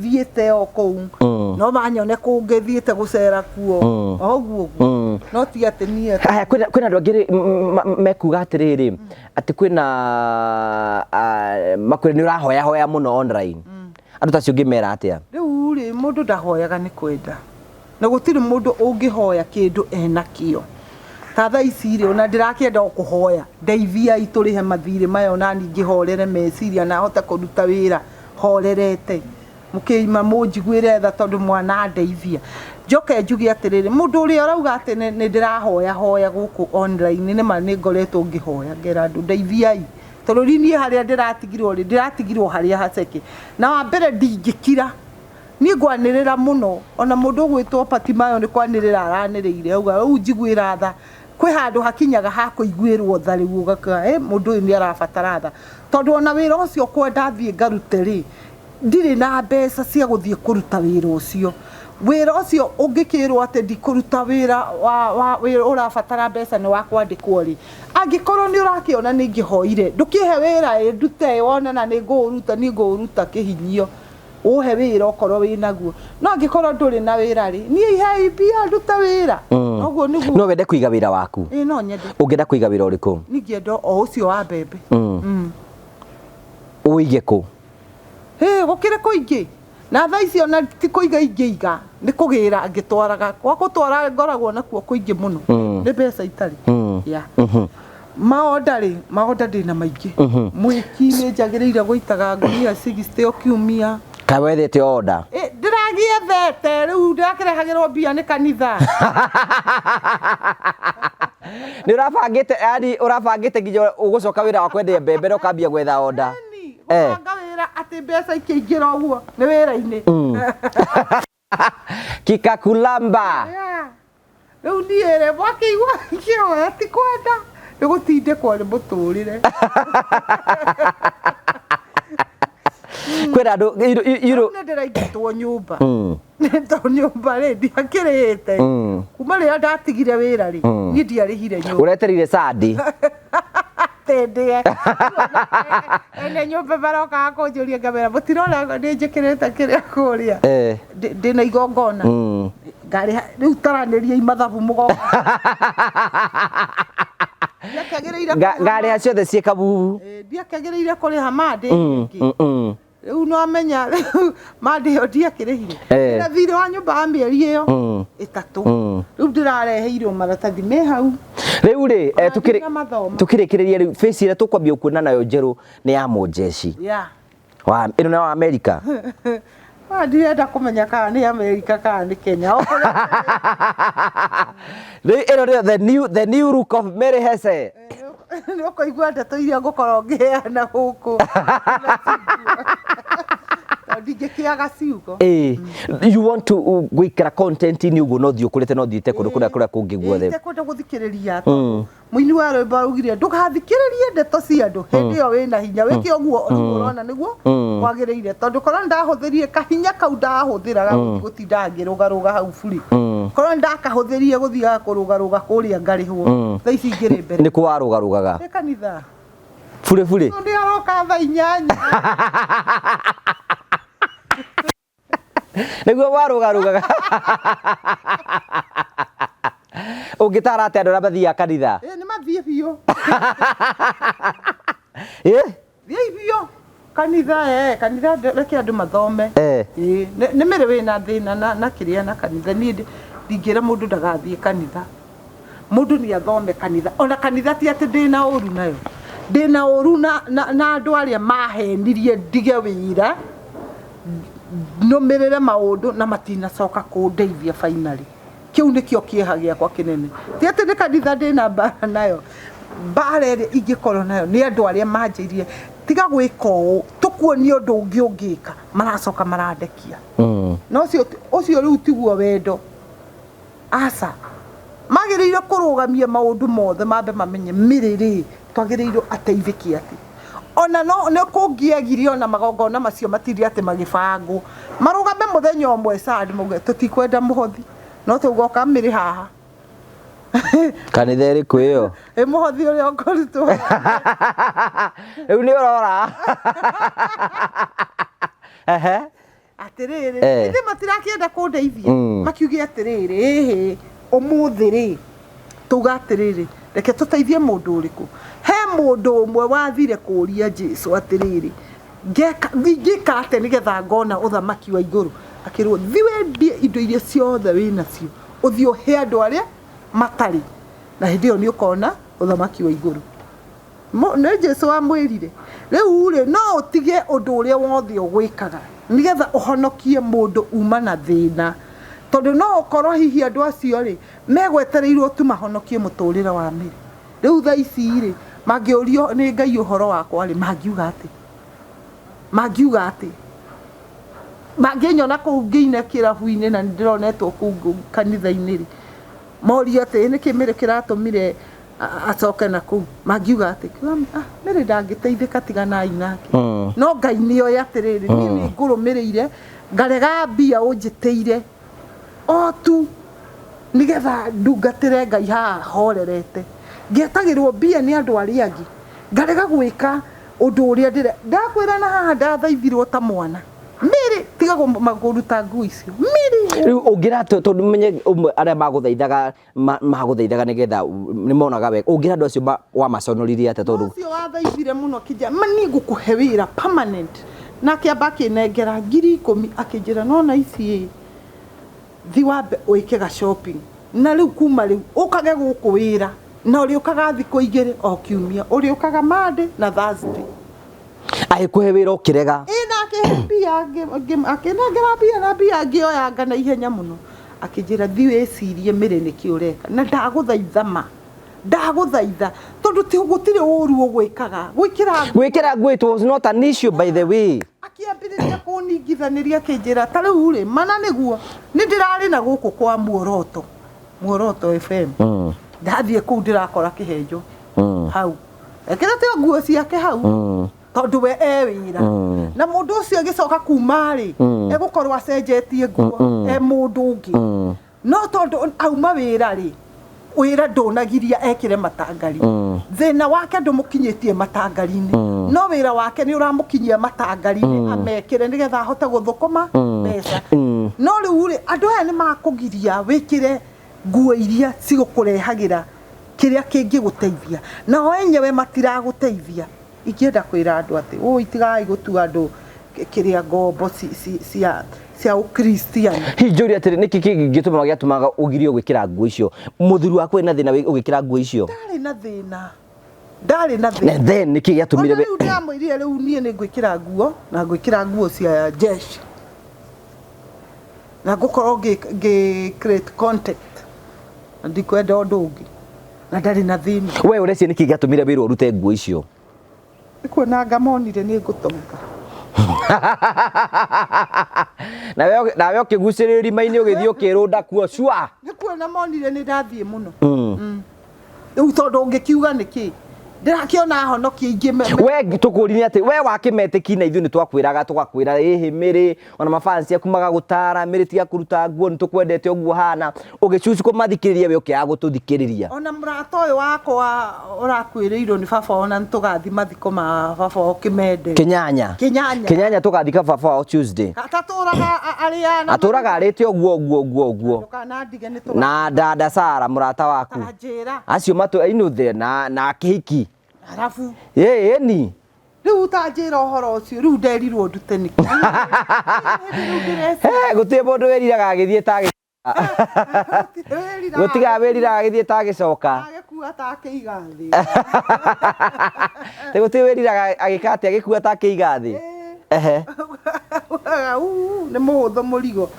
thiete o kuu no manyone kuu ngithiete gucera kuo oguo no ti ati nie kwina andu angiri mekuga atiriri ati kwina makwire ni urahoya muno online andu tacio ngimera atia riu ri mundu ndahoyaga ni kwenda na gutiri mundu ungihoya kindu enakio tatha ici ri ona ndirakienda kuhoya ndeithia iturihe mathire mayo na ningi horere meciria na hota kuruta wira horerete mukiima munjiguire tha tondu mwana ndeithia njoke njugi atiriri mundu uri arauga ati ni ndirahoya guku online ni ma ni ngoretwo ngihoya ngera ndu ndeithiai tondu rini haria ndiratigirwo haria haceke na wa mbere ndingikira ni ngwanirira muno ona mundu gwitwo Patimayo ni kwanirira araniriire auga u njiguira tha kwi handu hakinyaga ha kuiguirwo tha riu ugaka mundu ni arabatara tha tondu ona wira ucio kwenda thie ngarute ri ndiri na mbeca cia guthie kuruta wira ucio wira ucio ungikirwo ati ndikuruta wira wa urabatara mbeca ni wa kwandikwo ri angikorwo ni urakiona ni ngihoire ndukihe wira ndute wona na ni nguruta kihinyio uhe wira okorwo winaguo no angikorwo nduri na wira ri ni ihe ibia nduta wira noguo niguo no wende kuiga wira waku no nyende ungenda kuiga wira uriku ni ngienda o ucio wa bebe uige ku gukire kuingi na thaa icio na ti kuiga ingeiga ni kugira ngitwaraga kwa gutwara ngoragwo nakuo kuingi muno ni mbeca itari ya maonda ndina maingi mwiki ni njagiriire guitaga ngunia 60 okiumia kawethete order ndiragiethete riu ndakirehagirwo mbia ni kanitha ni urabangite yani urabangite nginya ugucoka wira wa kwendia mbembe no kambia gwetha order ngawira ati mbeca ikiingira uguo ni wira-ini kikakulamba riu niere mwakiigua kioya ti kwenda ni gutindikwo ni muturire kwira andu iro ndiraigitwo nyumba to nyumba ri ndiakirite kuma ria ndatigire wira ri ni ndiarihire nyumba ureterire sadi tende ene nyumba baroka kunjuria ngamera mutirona ni njikirite kiria kuria ndina igongona ngari riu taraniria imathabu mugongo ngari aciothe ciekabu ndiakagiriire kuriha mandi riu no amenya mandi yo ndiakirihire na thire wa nyumba ya mieri iyo 3 riu ndirareheirwo maratathi me hau riu ri tukirikireria riu face ira tukwambia kuona nayo njeru ni ya mujeshi wa ino na America ndirenda kumenya kana ni America kana ni Kenya ino the new look of Mary Hezeh no koigua ndeto iria ngukorwo ngiheana guku ndigikiaga ciugo you want to gwikira content ni ugo no thio kurite no thiite kundu kuria kungi guothe kwenda guthikiriria muini wa rwimbo rugire ndugathikiririe ndeto cia andu hindi yo wina hinya wiki oguo urona niguo kwagiriire tondu korwo ndahuthirie kahinya kau ndahuthiraga gutinda ngirugaruga hau buri korwo ndakahuthirie guthiaga kurugaruga kuria ngarihwo thaa ici ngiri mbere ni kuwarugarugaga kanitha buri ndi aroka thaa 8 niguo warugarugaga ungitara ati andu na mathia kanitha ni mathie biu thie biu kanitha reke andu mathome ni mere wina thina na kiria na kanitha ni ndingira mundu ndagathie kanitha mundu ni athome kanitha ona kanitha ti ati ndina uru nayo ndina uru na andu aria mahenirie ndige wira no merere maundu na matina coka kundeithia finally kiu nikio kieha giakwa kinene ti ati ni kanitha ndina mbara nayo mbara iri ingikorwo nayo ni andu aria manjirie tiga gwika uu tukuonia undu ungi ungika maracoka marandekia no ucio riu tiguo wendo asa magiriire kurugamia maundu mothe mambe mamenye miriri twagiriire ateithiki ati ona no kungiagirio ona magongona macio matiri ati magibangu marugame muthenya omwe sad muge tutikwenda muhothi no tugoka miri haha kanitha iri kwiyo muhothi uria ngoritwo riu ni urora atiriri ndi matirakienda kundeithia makiuge atiriri umuthi ri tuga atiriri reke tuteithie mundu uriku he mundu umwe wathire kuria Jesu atiriri ngika ate nigetha ngona uthamaki wa iguru akirwo thiwendie indo iria ciothe wina cio uthio he andu aria matari na hindi yo ni ukona uthamaki wa iguru ne Jesu amwirire riu ri no utige undu uria wothe ugwikaga nigetha uhonokie mundu uma na thina tondu no ukorwo hihi andu acio ri megwetereirwo tu mahonokie muturire wa miri riu thaa ici ri mangiurio ni Ngai uhoro wakwa ri mangiuga ati manginyona ku ngiine kirabu-ini na ndironetwo ku kanitha-ini ri mori ati ni kimire kiratumire acoke na ku mangiuga ati mire ndangiteithika tigana inake no Ngai ni oya atiriri ni ngurumirire ngarega mbia unjiteire o tu nigetha ndungatire Ngai haha horerete ngetagirwo mbia ni andu aria angi ngarega gwika undu uria ndire ndakwira na haha ndathaithirwo ta mwana miri tiga maguruta ngui icio miri riu ungira tondu menye aria maguthaithaga nigetha ni monaga wega ungira andu acio wa maconoririe ate tondu ucio wathaithire muno kija mani ngukuhe wira permanent na kiamba kinengera 10,000 akinjira nona ici thi wambe uikega shopping na riu kuma riu ukage guku wira na uri ukaga thiko igire o kiumia uri ukaga Monday na Thursday agikuhe wira ukirega ina kihia akinengera bia na bia ngioya ngana ihenya muno akinjira thi wecirie mire niki ureka na ndaguthaitha tondu ti gutire uru ugwikaga gwikira ngui it was not an issue by the way akiambiriria kuningithaniria kinjira ta riu ri mana niguo ni ndirari na guku kwa muoroto FM ndathie kuu ndirakora kihenjo hau ekira te nguo ciake hau tondu we wira na mundu ucio agicoka kuma ri egukorwa acenjetie nguo mundu ungi no tondu auma wira ri wira ndonagiria ekire matangari thina wake ndumukinyitie matangari-ini no wira wake ni uramukinyia matangari-ini amekire nigetha ahote guthukuma mbeca no riu ri andu aya ni makugiria wikire nguo iria cigukurehagira kiria kingi guteithia na o enyewe matiraguteithia ikienda kwira andu ati itigai gutua andu kiria ngombo cia ukristiani hinjuri atiri niki kingituma giatumaga ugirio gwikira nguo icio muthuri waku ena thina ugikira nguo icio ndari na thina na then niki giatumire riu ndamwirire riu nie ni gwikira nguo cia jeshi na gukorwo create contact ndikwenda undu ungi na ndari na thina we ureci niki giatumire wira urute nguo icio kuona ngamonire ni ngutonga nawe ukiguciriri maini ugithio ukirunda kuo cua ni kuona monire ni ndathie muno riu tondu ungikiuga niki ndirakiona honokia ingi we tukurine ati we wakimeteki na ithu ni twakwiraga tugakwira hihi miri ona mafansi akumaga gutara miri tiga kuruta nguo ni tukwendete uguo hana ugicuci kumathikiriria we ukiaga gututhikiriria ona murato uyu wakwa urakwirirwo ni baba ona ntugathi mathiko ma baba o Kimende Kinyanya tugathika baba o Tuesday ataturaga ariana aturaga arite uguo na dada Sara murata waku acio matu inuthe na kihiki arafu ni riu utanjira uhoro ucio riu nderirwo ndute niki gutie mundu weriraga agithie tage gutiga weriraga agithie tagicoka agikua takeiga thi te gutie weriraga agikati agikua takeiga thi ni muhuthu murigo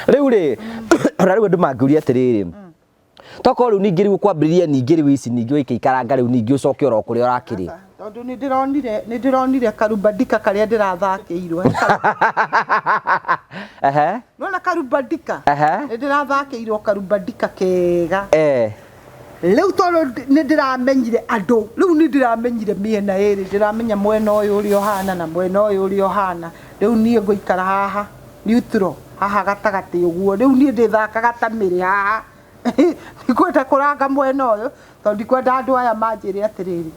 riu ri riu andu mangiuria atiriri toko riu ningi riu kwambiriria ningi riu ici ningi wikiikaranga riu ningi ucoke oro kuria urakiri tondu ni ndironire karubandika karia ndirathakiirwo nona karubandika ni ndirathakiirwo karubandika kega riu tondu ni ndiramenyire andu riu ni ndiramenyire miena iri ndiramenya mwena uyu uri ohana na mwena uyu uri ohana riu nie nguikara haha neutral haha gatagati uguo riu nie ndithakaga ta miri haha nikwenda kuranga mwena uyu tondu ndikwenda andu aya manjire atiriri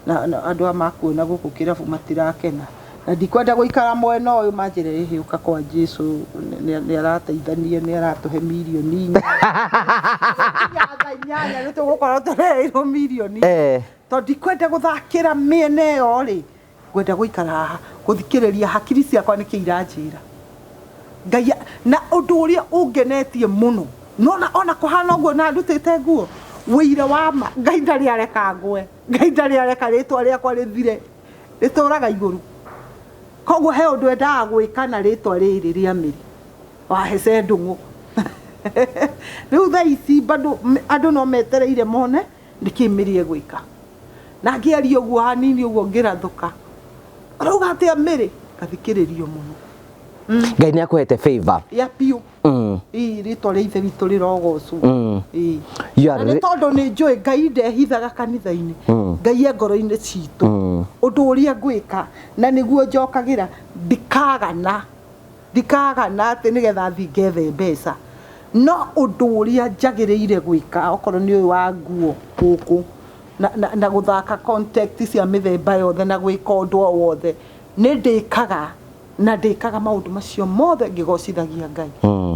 na andu aya makuona guku kirabu matirakena na ndikwenda guikara mwena uyu manjire hihi uka kwa Jesu ni arateithania ni aratuhe milioni nyanya ni tugukorwo tureirwo milioni tondu ndikwenda guthakira miena iyo ri ngwenda guikara haha guthikiriria hakiri ciakwa niki iranjira Ngai na undu uria ungenetie muno nona ona kuhana uguo na ndutite nguo wira wa ma Ngai ndari areka ngwe Ngai ndari areka ritwa riakwa rithire rituraga iguru koguo he undu endaga gwika na ritwa riri ria miri wa Hezeh Ndung'u riu thaa ici bado andu no metereire mone ndikimirie gwika na ngiaria uguo hanini uguo ngirathuka rauga atia miri gathikiririo muno Ngai ni akuhete favor ya piu rito ria ithe witu rirogocu ni tondu ni njui Ngai ndehithaga kanitha-ini Ngai e ngoro-ini citu undu uria ngwika na niguo njokagira ndikagana ati nigetha thi ngethe mbeca no undu uria njagiriire gwika okorwo ni uyu wa nguo guku na guthaka contact cia mithemba yothe na gwika undu o wothe ni ndikaga na ndikaga maundu macio mothe ngigocithagia Ngai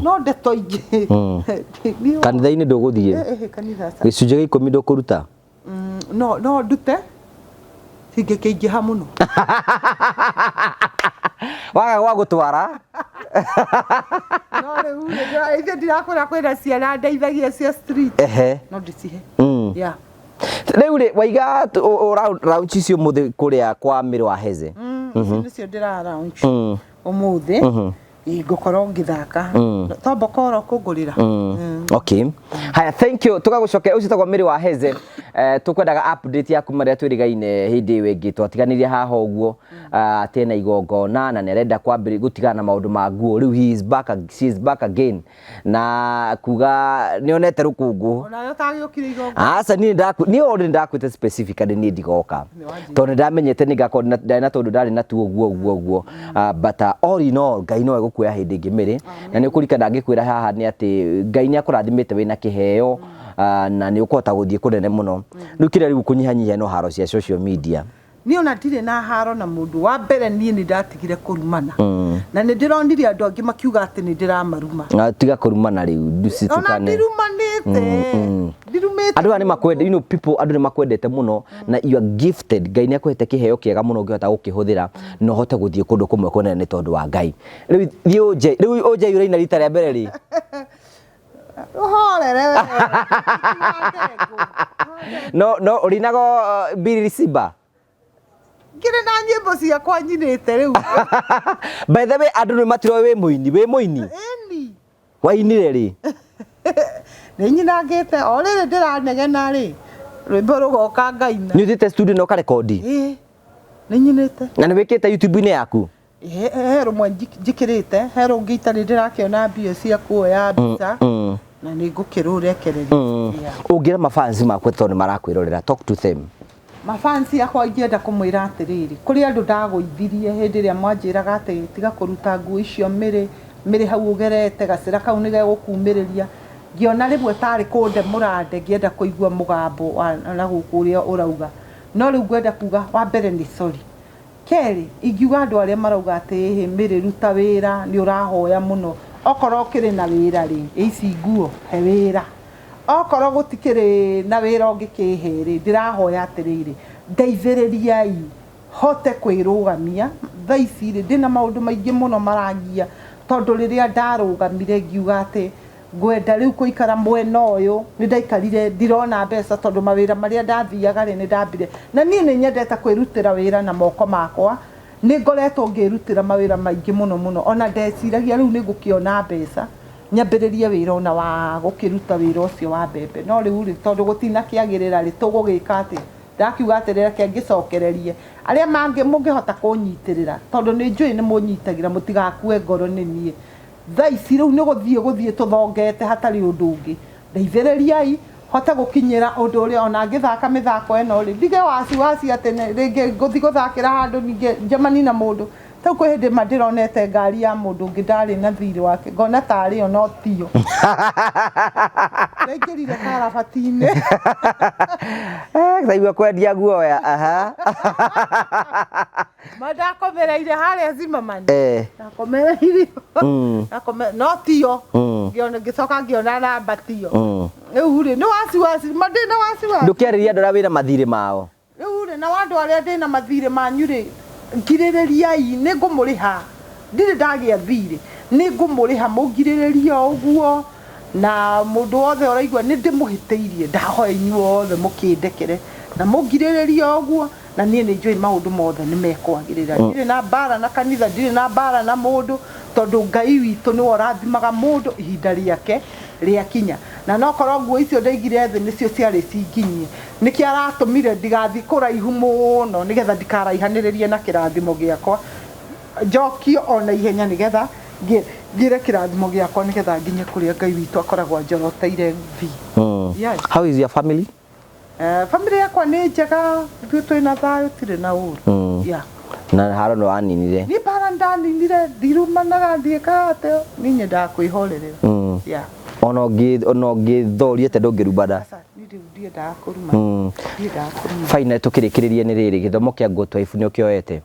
no ndeto ingi kanitha-ini nduguthie kanitha gicunjĩ gĩa 10 ndukuruta no ndute singikiingiha muno waga gwa gutwara no riu ithe ndirakwira kwina ciana ndeithagia cia street no ndicihe yeah riu ri waiga raunchi icio muthi kuria kwa miri wa Hezeh nicio ndira raunchi umuthi ngukorwo ngithaka tombo koro kungurira okay haya thank you tugagucokera ucio tagwo miri wa Hezeh tukwendaga update yaku maria twirigaine hindi wingi twatiganirie haha uguo tena igongona na nerenda kwambiri gutigana na maundu ma nguo riu she is back again na kuga nionete rukungu ona yo tagiukire igongona asa ni already ndakwite specifically ni ndigoka tondu ndamenyete ni ngakora ndina tondu ndari na tuo guo but all in all Ngai no egukuya hindi ngimiri na ni kurikana ngikwira haha ni ati Ngai ni akurathimite wina kiheo na ni ukota guthie kunene muno riu kire riu kunyihanyihia no haro cia social media ni ona ndire na haro na mundu wa mbere ni ndatigire kurumana na ni ndironire andu angi makiuga ati ni ndiramaruma tiga kurumana riu ndusitukane ona ndirumanite andu ni makwende people andu ni makwendete muno na you are gifted Ngai ni akwete kiheo kiega muno ngihota gukihuthira no hote guthie kundu kumwe kunene tondu wa Ngai riu oje yuraina rita ria mbere ri no urinago Billy Simba ngire na nyimbo cia kwa nyinite riu by the way andu ni matiro we muini eni wainire ri ni nyinangite o riri ndiranegena ri rwimbo rugoka ngaina ni uthite studio no ka record ni nyinite na ni wikite YouTube-ini yaku he rumwe njikirite he rungi itari ndirakiona mbio cia kuoya mbica na ni ngukirurekereria ungira mafans makwe tondu marakwirorera talk to them mafansi akwa ingienda kumwira atiriri kuri andu ndaguithirie hindi ria mwanjiraga ati tiga kuruta nguo icio miri hau ugerete gacira kau ni gegukumiriria ngiona rimwe tari kunde murande ngienda kuigua mugambo na gukuria urauga no riu ngwenda kuga wa mbere ni sorry keri ingiuga andu aria marauga ati miri ruta wira ni urahoya muno okorwo kiri na wira ri ici nguo he wira okorwo gutikiri na wira ungikiheri ndirahoya atiriri ndeithiririai hote kwirugamia thaici ri ndina maundu maingi muno marangia tondu riria ndarugamire ngiuga ati ngwenda riu kuikara mwena uyu ni ndaikarire ndirona mbeca tondu mawira maria ndathiaga ri ni ndambire na nie ni nyendete kwirutira wira na moko makwa ni ngoretwo ngirutira mawira maingi muno ona ndeciragia riu ni ngukiona mbeca nyambiririe wira ona wa gukiruta wira ucio wa mbembe no riu ri tondu gutina kiagirira ri tugugika ati ndakiuga ati reke ngicokererie aria mangi mungihota kunyitirira tondu ni njui ni munyitagira mutigakue ngoro ni nie thaici riu ni guthie tuthongete hatari undu ungi ndeithiririai hote gukinyira undu uria ona ngithaka mithako eno ri ndige wasi ati ringi nguthi guthakira handu ninge njamani na mundu tau kwe hindi mandironete ngari ya mundu ungi ndari na thiri wake ngona tari o no tio ndekirire karabati-ini saigua kwendia guoya mandakomereire haria Zimmerman ndakomereire no tio ngicoka ngiona namba tio riu ri ni wasi mandina wasi ndukiariria andu aria wina mathiri mao riu ri na wandu aria ndina mathiri manyu ri ngiririai ni ngumuriha ndiri ndagia thiri ni ngumuriha mungiririria uguo na mundu wothe uraigua ni ndimuhiteirie ndahoya inyuothe mukindekere na mungiririria uguo na nie ni njui maundu mothe ni mekwagirira ndiri na bara na kanitha ndiri na bara na mundu tondu Ngai witu ni worathimaga mundu ihinda riake riakinya na no korwo nguo icio ndaigire thi nicio ciari cinginyie niki aratumire ndigathi kuraihu muno nigetha ndikaraihaniririe na kirathimo giakwa njokio ona ihenya nigetha ngire kirathimo giakwa nigetha nginye kuria Ngai witu akoragwo njoroteire thi. How is your family? Family yakwa ni njega twina thayo tire na uru na haro no aninire ni bara ndaninire ndirumanaga thieka ate ninye ndakwihorerera Ono ngithorie te ndungirubada ndiendaga kuruma fine tukirikiririe ni riri githomo kia go twife ni ukioete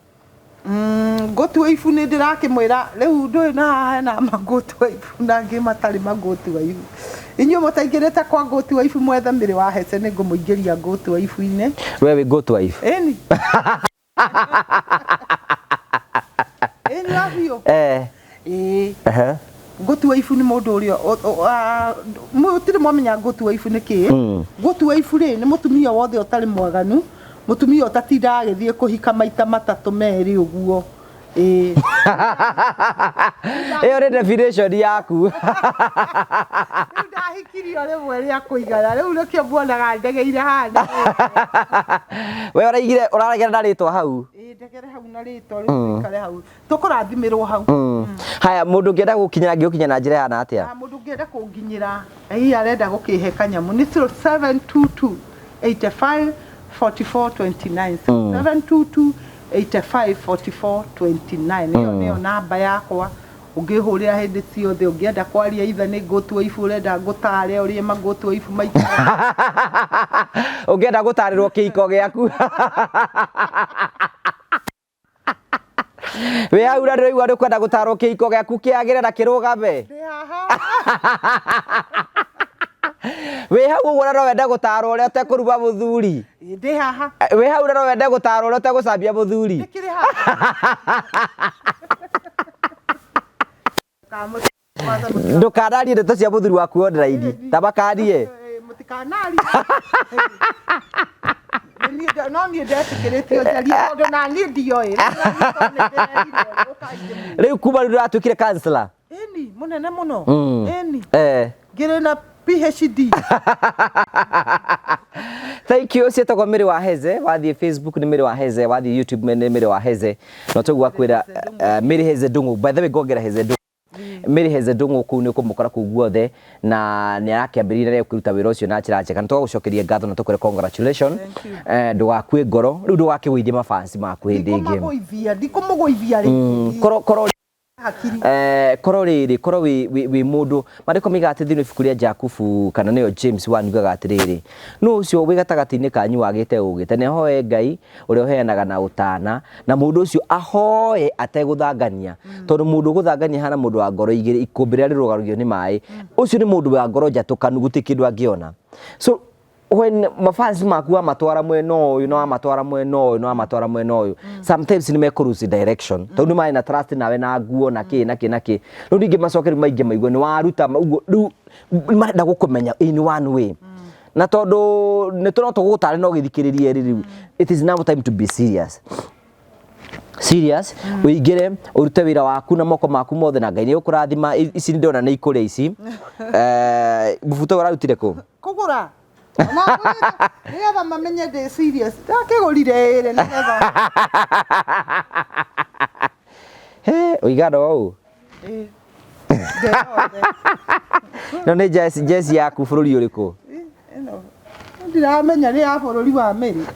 go twife ni ndirakimwira riu ndui na go twife na ngi matari go twife inyo mutaingirite kwa go twife mwethe miri wa Hezeh ni ngumuingiria go twife ine wewe go twife eni eni avio go twife ni mundu uria mutire mwamenya go twife ni ki go twife ri ni mutumia wothe utari mwaganu mutumia utatinda agithie kuhika maita matatu meri uguo iyo ni definition yaku ndahikirio rimwe ria kuigana riu nikio mwonaga ndegeire hana we uraregera na ritwa hau ndegere hau na ritwa riu ikare hau tukurathimirwo hau haya mundu ngienda gukinyira ngiukinya na njira yana atia mundu ngienda kunginyira arenda gukihe kanyamu ni 0722 85 44 29 722 85 44 29 iyo niyo namba yakwa ungihurira hindi ciothe ungienda kwaria itha ni go twife urenda ngutare urie go twife maikara ungienda gutarirwo kiiko giaku we hau na ndĩraigua ndũkwenda gũtarwo kĩhiko gĩaku kĩagĩre na kĩrũgame we hau ũguo no wende gũtarwo ũrĩa ũtekũruga mũthuri ndĩ haha we hau no wende gũtarwo ũrĩa ũtegũcambia mũthuri ndĩkĩrĩ haha ndũkanarie ndeto cia mũthuri waku online tabakanie mũtikanarie no ni ndetikĩrĩtio njaria tondũ na niĩ ndioĩ rĩu kuma rĩu ndĩratuĩkire kansela ĩni mũnene mũno ĩni ngĩrĩ na PhD thank you cietagwo mĩrĩ wa Hezeh wathiĩ Facebook nĩ mĩrĩ wa Hezeh wathiĩ YouTube nĩ mĩrĩ wa Hezeh no tũgwa kwĩra mĩrĩ Hezeh Ndung'u by the way ngongera Hezeh Ndung'u mĩrĩ Hezeh Ndung'u kũu nĩ ũkũmũkora kũu guothe na nĩ arakĩambĩrĩria kũruta wĩra ũcio na njĩra njega nĩ tũgũcokeria ngatho na tũkwĩre congratulations ndũgakue ngoro rĩu ndũgakĩgũithie mafans maku hĩndĩ ĩngĩ ndikũmũgũithia rĩngĩ korwo wĩ mũndũ marĩko miga atĩ thĩinĩ ibuku rĩa Jakubu kana nĩyo James wanugaga atĩrĩrĩ no ũcio wĩ gatagatĩ-inĩ kanyu wagĩte ũgĩte nĩ ahoe Ngai ũrĩa ũheanaga na ũtana na mũndũ ũcio ahoe ategũthangania tondũ mũndũ ũgũthangania hana mũndũ wa ngoro igĩrĩ ikũmbĩ rĩrĩa rĩrũgarũgio nĩ maĩ ũcio nĩ mũndũ wa ngoro njatũkanu gũtirĩ kĩndũ angĩona so when mafans maku amatwara mwena ũyũ no amatwara mwena ũyũ no amatwara mwena ũyũ sometimes nĩ mekũruci direction tondũ nĩ marĩ na trust nawe na nguo na kĩ rĩu ningĩ macokeri maingĩ maigua nĩ waruta ũguo rĩu marenda gũkũmenya in one way na tondũ nĩ tũno tũgũgũtarĩria no gĩthikĩrĩrie rĩu it is now time to be serious ũingĩre ũrute wĩra waku na moko maku mothe na Ngai nĩ ũkũrathima ici ndĩrona nĩ ikũrĩa ici mũbuto ũrarutire kũ kũgũra nĩgetha mamenye ndĩ serious ndakĩgũrire ĩrĩ nĩgetha ũigana ũũ no nĩ jesi yaku bũrũri ũrĩkũ ndiramenya nĩ ya bũrũri wa Meri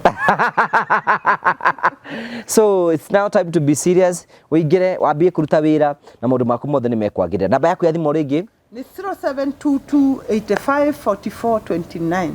so it's now time to be serious ũingĩre wambie kũruta wĩra na maũndũ maku mothe nĩ mekwagĩrĩra namba yaku ya thimũ rĩngĩ ni 0722 85 44 29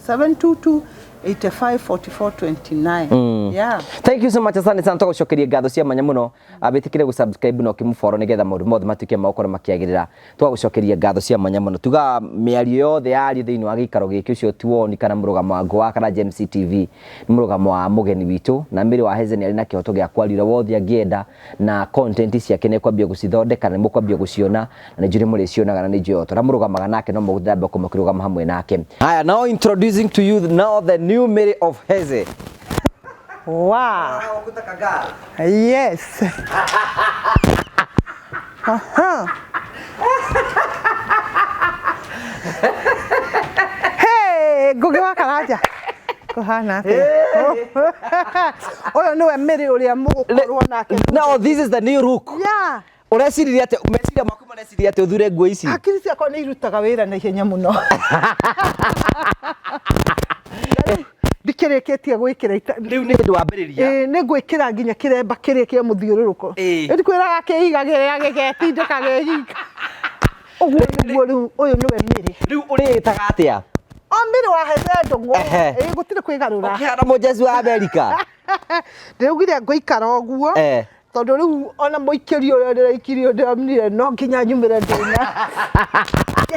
0722 85 44 29 yeah thank you so much asante sana tũgũcokeria ngatho cia mwanya mũno abĩtĩkire gũ-subscribe na ũkĩmũfollow nĩgetha maũndũ mothe matuĩke magũkorwo makĩagĩrĩra tũgũcokeria ngatho cia mwanya mũno tuga mĩario yothe yario thĩinĩ wa gĩikaro gĩkĩ ũcio tuoni kana mũrũgamo wa Ngoa kana James TV nĩ mũrũgamo wa mũgeni witũ na mĩrĩ wa Hezeh nĩ arĩ na kĩhoto gĩa kwarĩra wothe angĩenda na content ciake nĩ kwambia gũcithondeka na mũkwambia gũciona na nĩ njũrĩ mũrĩcionaga na nĩ njũĩ othe na mũrũgamaga nake no mũgũthambe kũmũkĩrũgama hamwe nake haya now introducing to you now the new Mary of Hezeh. Wow. Yes. Hey, ngugi wa karaja. Kuhana atĩa? Ũyũ nĩwe Mary ũrĩa mũgũkorwo nake. No, this is the new look. Yeah. Ũreciria atĩ meciria maku mareciria atĩ ũthure nguo ici. Hakiri ciakwa nĩ irutaga wĩra na ihenya mũno. Ndikĩrĩkĩtie gwĩkĩra rĩu nĩ hĩndĩ wambĩrĩria nĩ gwĩkĩra nginya kĩremba kĩrĩa kĩa mũthiũrũrũko ndikwĩraga kĩigagĩrĩra gĩgetindĩka gĩgika Oguo niguo riu uyu niwe Miri. Riu uritaga atia? Miri wa Hezeh Ndung'u. Gutire kwigarura. Ukihana mujeshi wa Amerika. Ndiraugire ngoikara oguo. Tondu riu ona muikiri uria ndiraikirio ndiramnire no nginya nyumire ndina.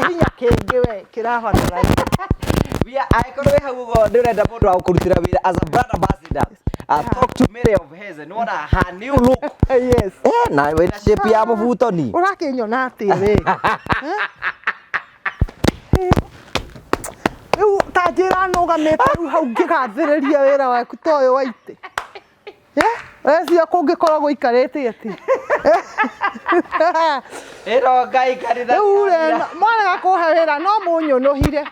Hinya kingi we kirabatara. Wia aikorwo we hau ugo ndirenda mundu wa kurutira wira as a brand ambassador. Talk to Mary of Hezeh. No na her new look. Yes. Na we shape ya mubutoni. Urakinyona atia we. Riu tajira nugamite riu hau ngigathiriria wira waku toyo waite. Cia kungikoragwo ikarite ati. Ero ngai karitha. Mwana gakuhe wira no munyonohire.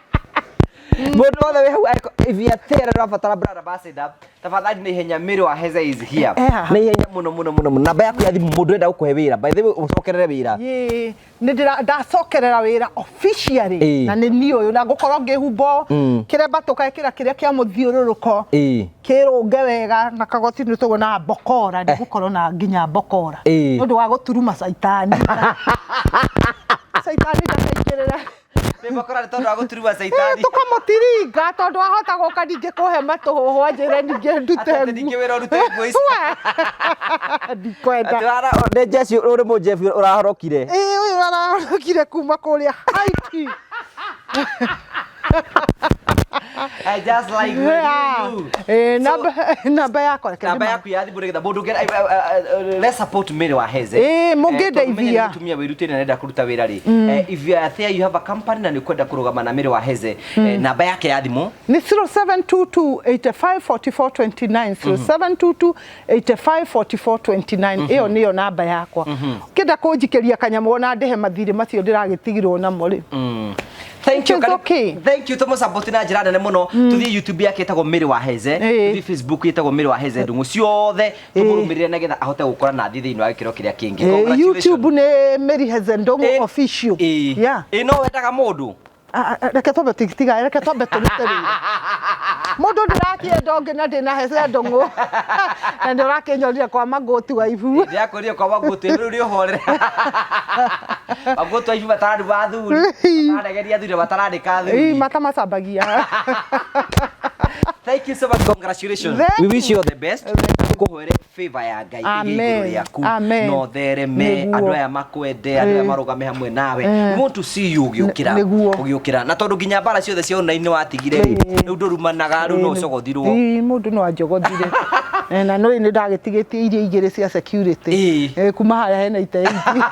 Mundu wothe we hau if you are rabatara brand ambassador tafadhali ni henya Mary wa Hezeh is here. Ni henya muno namba yaku ya thimu mundu enda gukuhe wira by the way ucokerere wira. Ni ndacokerera wira officially na ni ni uyu na ngukorwo ngihumbo kiremba tukekira kiria kia muthiururuko kirunge wega na kagoti ni tugo na bokora ni gukorwo na nginya bokora ndu wa guturuma saitani ndakaikirira Bokora tondu wa guturuma saitani tukamutiringa tondu ahota guka ninge kuhe matuhuhu njire ninge ndute ninge wira urute nguo ici ndikwenda atwara ne jeshi uri mujeshi urahorokire uyu arahorokire kuma kuria haiti. I just like you. Namba yako ya thimu nigetha mundu let's support Mary wa Hezeh. Mungedeithia tumia wirute na nenda kuruta wira ri. If you are there you have a company na ni kwenda kurugama na Mary wa Hezeh, namba yake ya thimu ni 0722854429 0722854429 iyo niyo namba yakwa. Kenda kunjikeria kanyamu na ndehe mathiri macio ndiragitigirwo namo ri. Thank you. Thank you tomo support na njira nene muno. Tuthi YouTube yake etagwo Mary wa Hezeh, tuthi Facebook etagwo Mary wa Hezeh Ndung'u ciothe tumurumirire nagetha ahote gukora na thi thiini wa gikiro kiria kingi. YouTube ni Mary Hezeh Ndung'u official. No wendaga mundu reke tobe tiga reke tobe turute wira mundu ndirakienda ungi na ndina Hezeh Ndung'u na ndirakinyorire kwa magoti wa ibu ndiakorire kwa magoti riu ri uhorere magoti wa ibu batarari bathuri bataregeria thuri batarandika thuri matamacabagia. Thank you so much. Congratulations. We wish you all the best. Kuhoere favor ya Ngai iguru riaku no thereme andu aya makwende andu aya marugame hamwe nawe. We want to see you ugiukira na tondu nginya bara ciothe cia online watigire riu ndurumanaga riu no cogothirwo mundu no anjogothire na no ni ndagitigitie iria igire cia security kuma haya hena ite ingi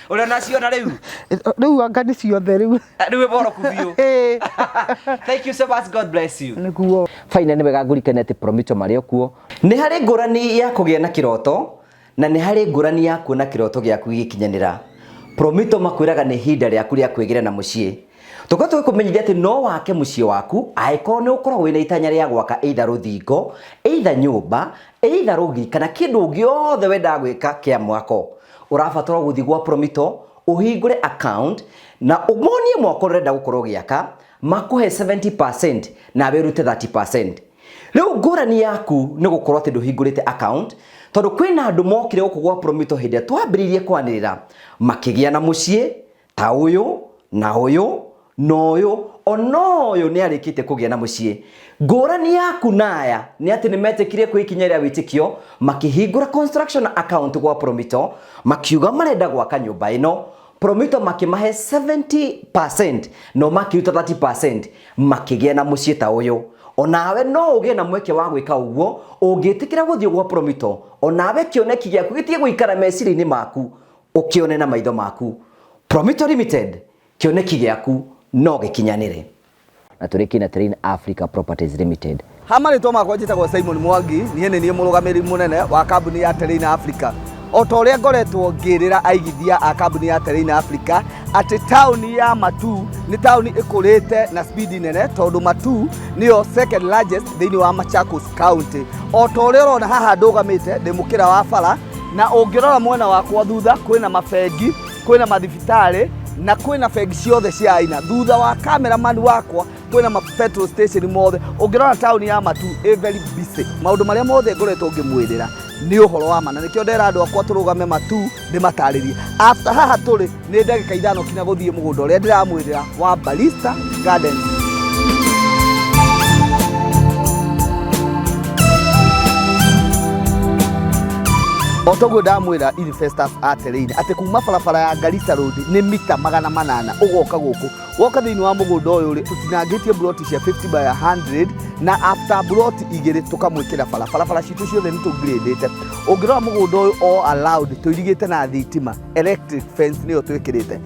ora nacio na riu anga ni ciothe riu boro kuvio. Thank you so much. God bless you. Niguo Faina ni wega ngurikenete promito mario kuo ni hari ngurani ya kugia na kiroto na ni hari ngurani ya kuona kiroto giaku gikinyanira. Promito makwiraga ni hinda riaku ria kwigira na mucii tuko kumenyithia ati no wake mucii waku aiko ni ukorwo wina itanya ria gwaka either ruthingo either nyumba either rugi kana kindu giothe wenda gwika kia mwako urabatara guthi gwa Promito uhingure account na umonie mwako renda gukorwo giaka makuhe 70% na werute 30%. Riu ngurani yaku ni gukorwo ati nduhingurite account tondu kwina andu mokire gukugwa Promito hinde twambiririe kwanirira makigia na mucii ta uyu na uyu no uyu onoyo ni arikite kugia na mucii. Ngurani yaku naya ni ati nimetekirie kwikinyaria witikio makihingura construction account gwa Promito makiuga marenda gwaka nyumba ino Promito makimahe 70% no makiuta 30% makigia na mucii ta uyu. Onawe no ugie na mweke wa gwika uguo ungitikira guthio gwa Promito onawe kioneki giaku gitie guikara meciri-ini maku ukione na maitho maku. Promito Limited kioneki giaku no gikinyanire na turiki na Train Africa Properties Limited. Hama ritwa makwa njitagwo Simon Mwangi nie murugamiri munene wa kambuni ya Train Africa. Ota uria ngoretwo ngirira aigithia a kambuni ya Train Africa ati tauni ya Matu ni tauni ikurite na speed nene tondu Matu niyo second largest thiini wa Machakos County. Ota uria urona haha ndugamite ndi mukira wa bara na ungirora mwena wakwa thutha kwina mafengi kwina mathibitari na kwina fegi ciothe cia aina thutha wa cameraman wakwa kwina ma petrol station mothe ungirora tauni ya Matu very busy. Maundu maria mothe ngoretwo ngimwirira nĩ ũhoro wa ma na nĩkĩo ndera andũ akwa tũrũgame matu ndĩmatarĩrie. After haha tũrĩ nĩ ndagĩka ithano kinya gũthiĩ mũgũnda ũrĩa ndĩramwĩrĩra wa Barista Gardens. Otoguo ndamwĩra investors aterĩire atĩ kuma barabara ya Garissa Road nĩ mita 800 ũgoka gũkũ woka thĩinĩ wa mũgũnda ũyũ rĩ tũtinangĩtie broti cia 50 by 100 na after broti igĩrĩ tũkamwĩkĩra barabara citũ ciothe nĩ tũgirĩndĩte. Ũngĩrora mũgũnda ũyũ all allowed tũirigĩte na thitima electric fence nĩyo twĩkĩrĩte.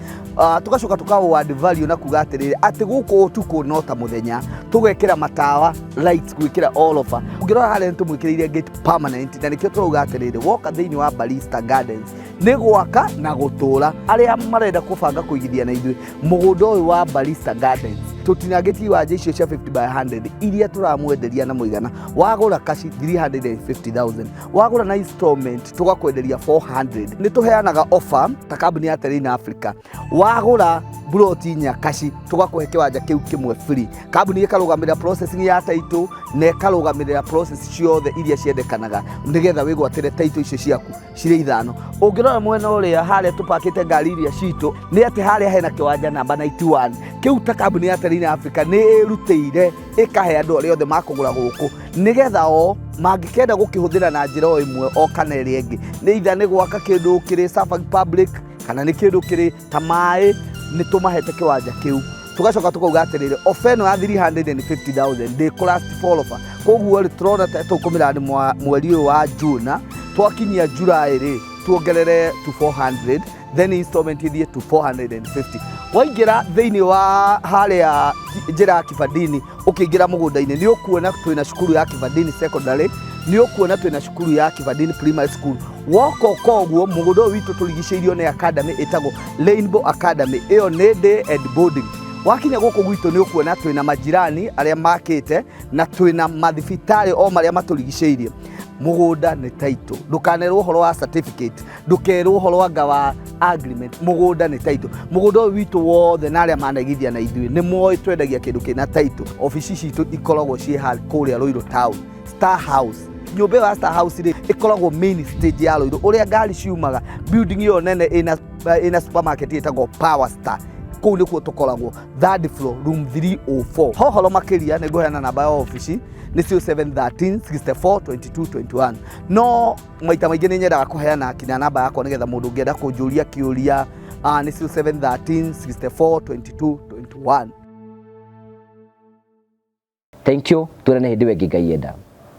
Tugacoka tũkaũ value na kuga atĩrĩrĩ atĩ gũkũ ũtukũ no ta mũthenya tũgekĩra matawa lights gwĩkĩra all over. Ũngĩrora harĩa tũmwĩkĩrĩire gate permanent na nĩkĩo tũrauga atĩrĩrĩ woka thĩinĩ wa Barista Gardens nĩ gwaka na gũtũra. Arĩa marenda kũbanga kũigithia na ithuĩ mũgũnda ũyũ wa Barista Gardens tũtinangĩtie wanja icio cia 50 by 100 iria tũramwenderia na mũigana wagũra kashi 350,000 wagũra na installment tũgakwenderia 400. Nĩ tũheanaga offer ta kambuni ya Terrain Africa wagũra broti nya kashi tũgakũhe kĩwanja kĩu kĩmwe free. Kambuni ĩkarũgamĩrĩra processing ya title na ĩkarũgamĩrĩra process ciothe iria ciendekanaga nĩgetha wĩgwatĩre title icio ciaku cirĩ ithano. Ũngĩrora mwena ũrĩa harĩa tũpakĩte ngari iria citũ nĩ atĩ harĩa hena kĩwanja namba 91 kĩu ta kambuni ya Terrain Africa nĩ ĩrutĩire ĩkahe andũ arĩa othe makũgũra gũkũ nĩgetha o mangĩkenda gũkĩhũthĩra na njĩra o ĩmwe o kana ĩrĩa ĩngĩ nĩ itha nĩ gwaka kĩndũ kĩrĩ Safari Public kana nĩ kĩndũ kĩrĩ ta maĩ nĩ tũmahete kĩwanja kĩu. Tugacoka tukauga atĩrĩrĩ ofa ĩno ya 350,000 ndĩkũlast forever. Koguo rĩ tũrona ta tũkũmĩra mweri ũyũ wa June twakinyia July rĩ tuongerere to 400 then installment ithiĩ to 450. Waingĩra thĩinĩ wa harĩa njĩra ya Kibandini ũkĩingĩra mũgũnda-inĩ nĩ ũkuona twĩna cukuru ya Kibandini Secondary nĩ ũkuona twĩna cukuru ya Kibandini Primary School. Woka koguo mũgũnda ũyũ witũ tũrigicĩirio nĩ academy ĩtagwo Rainbow Academy ĩyo nĩ day and boarding. Wakinya gũkũ gwitũ nĩ ũkuona twĩna majirani arĩa makĩte na twĩna mathibitarĩ o marĩa matũrigicĩirie. Mũgũnda nĩ title, ndũkanerwo ũhoro wa certificate, ndũkerwo ũhoro wa agreement. Mũgũnda nĩ title. Mũgũnda ũyũ witũ wothe na arĩa managithia na ithuĩ nĩ moĩ twendagia kĩndũ kĩna title. Ofici citũ ikoragwo ciĩ kũrĩa Ruiru Town Star House. Nyũmba ya Star House rĩ ikoragwo main stage ya Ruiru ũrĩa ngari ciumaga building ĩyo nene ĩna supermarket ĩtagwo Power Star. Kũu nĩkuo tũkoragwo 3rd floor room 304. Hohoro makĩria nĩ ngũheana namba ya ofici nĩcio 713 64 22 21. No maita maingĩ nĩ nyendaga kũheana kinya namba yakwa nĩgetha mũndũ ũngĩenda kũnjũria kĩũria nĩcio 713 64 22 21. Thank you. Tuonane hĩndĩ ĩngĩ Ngai enda.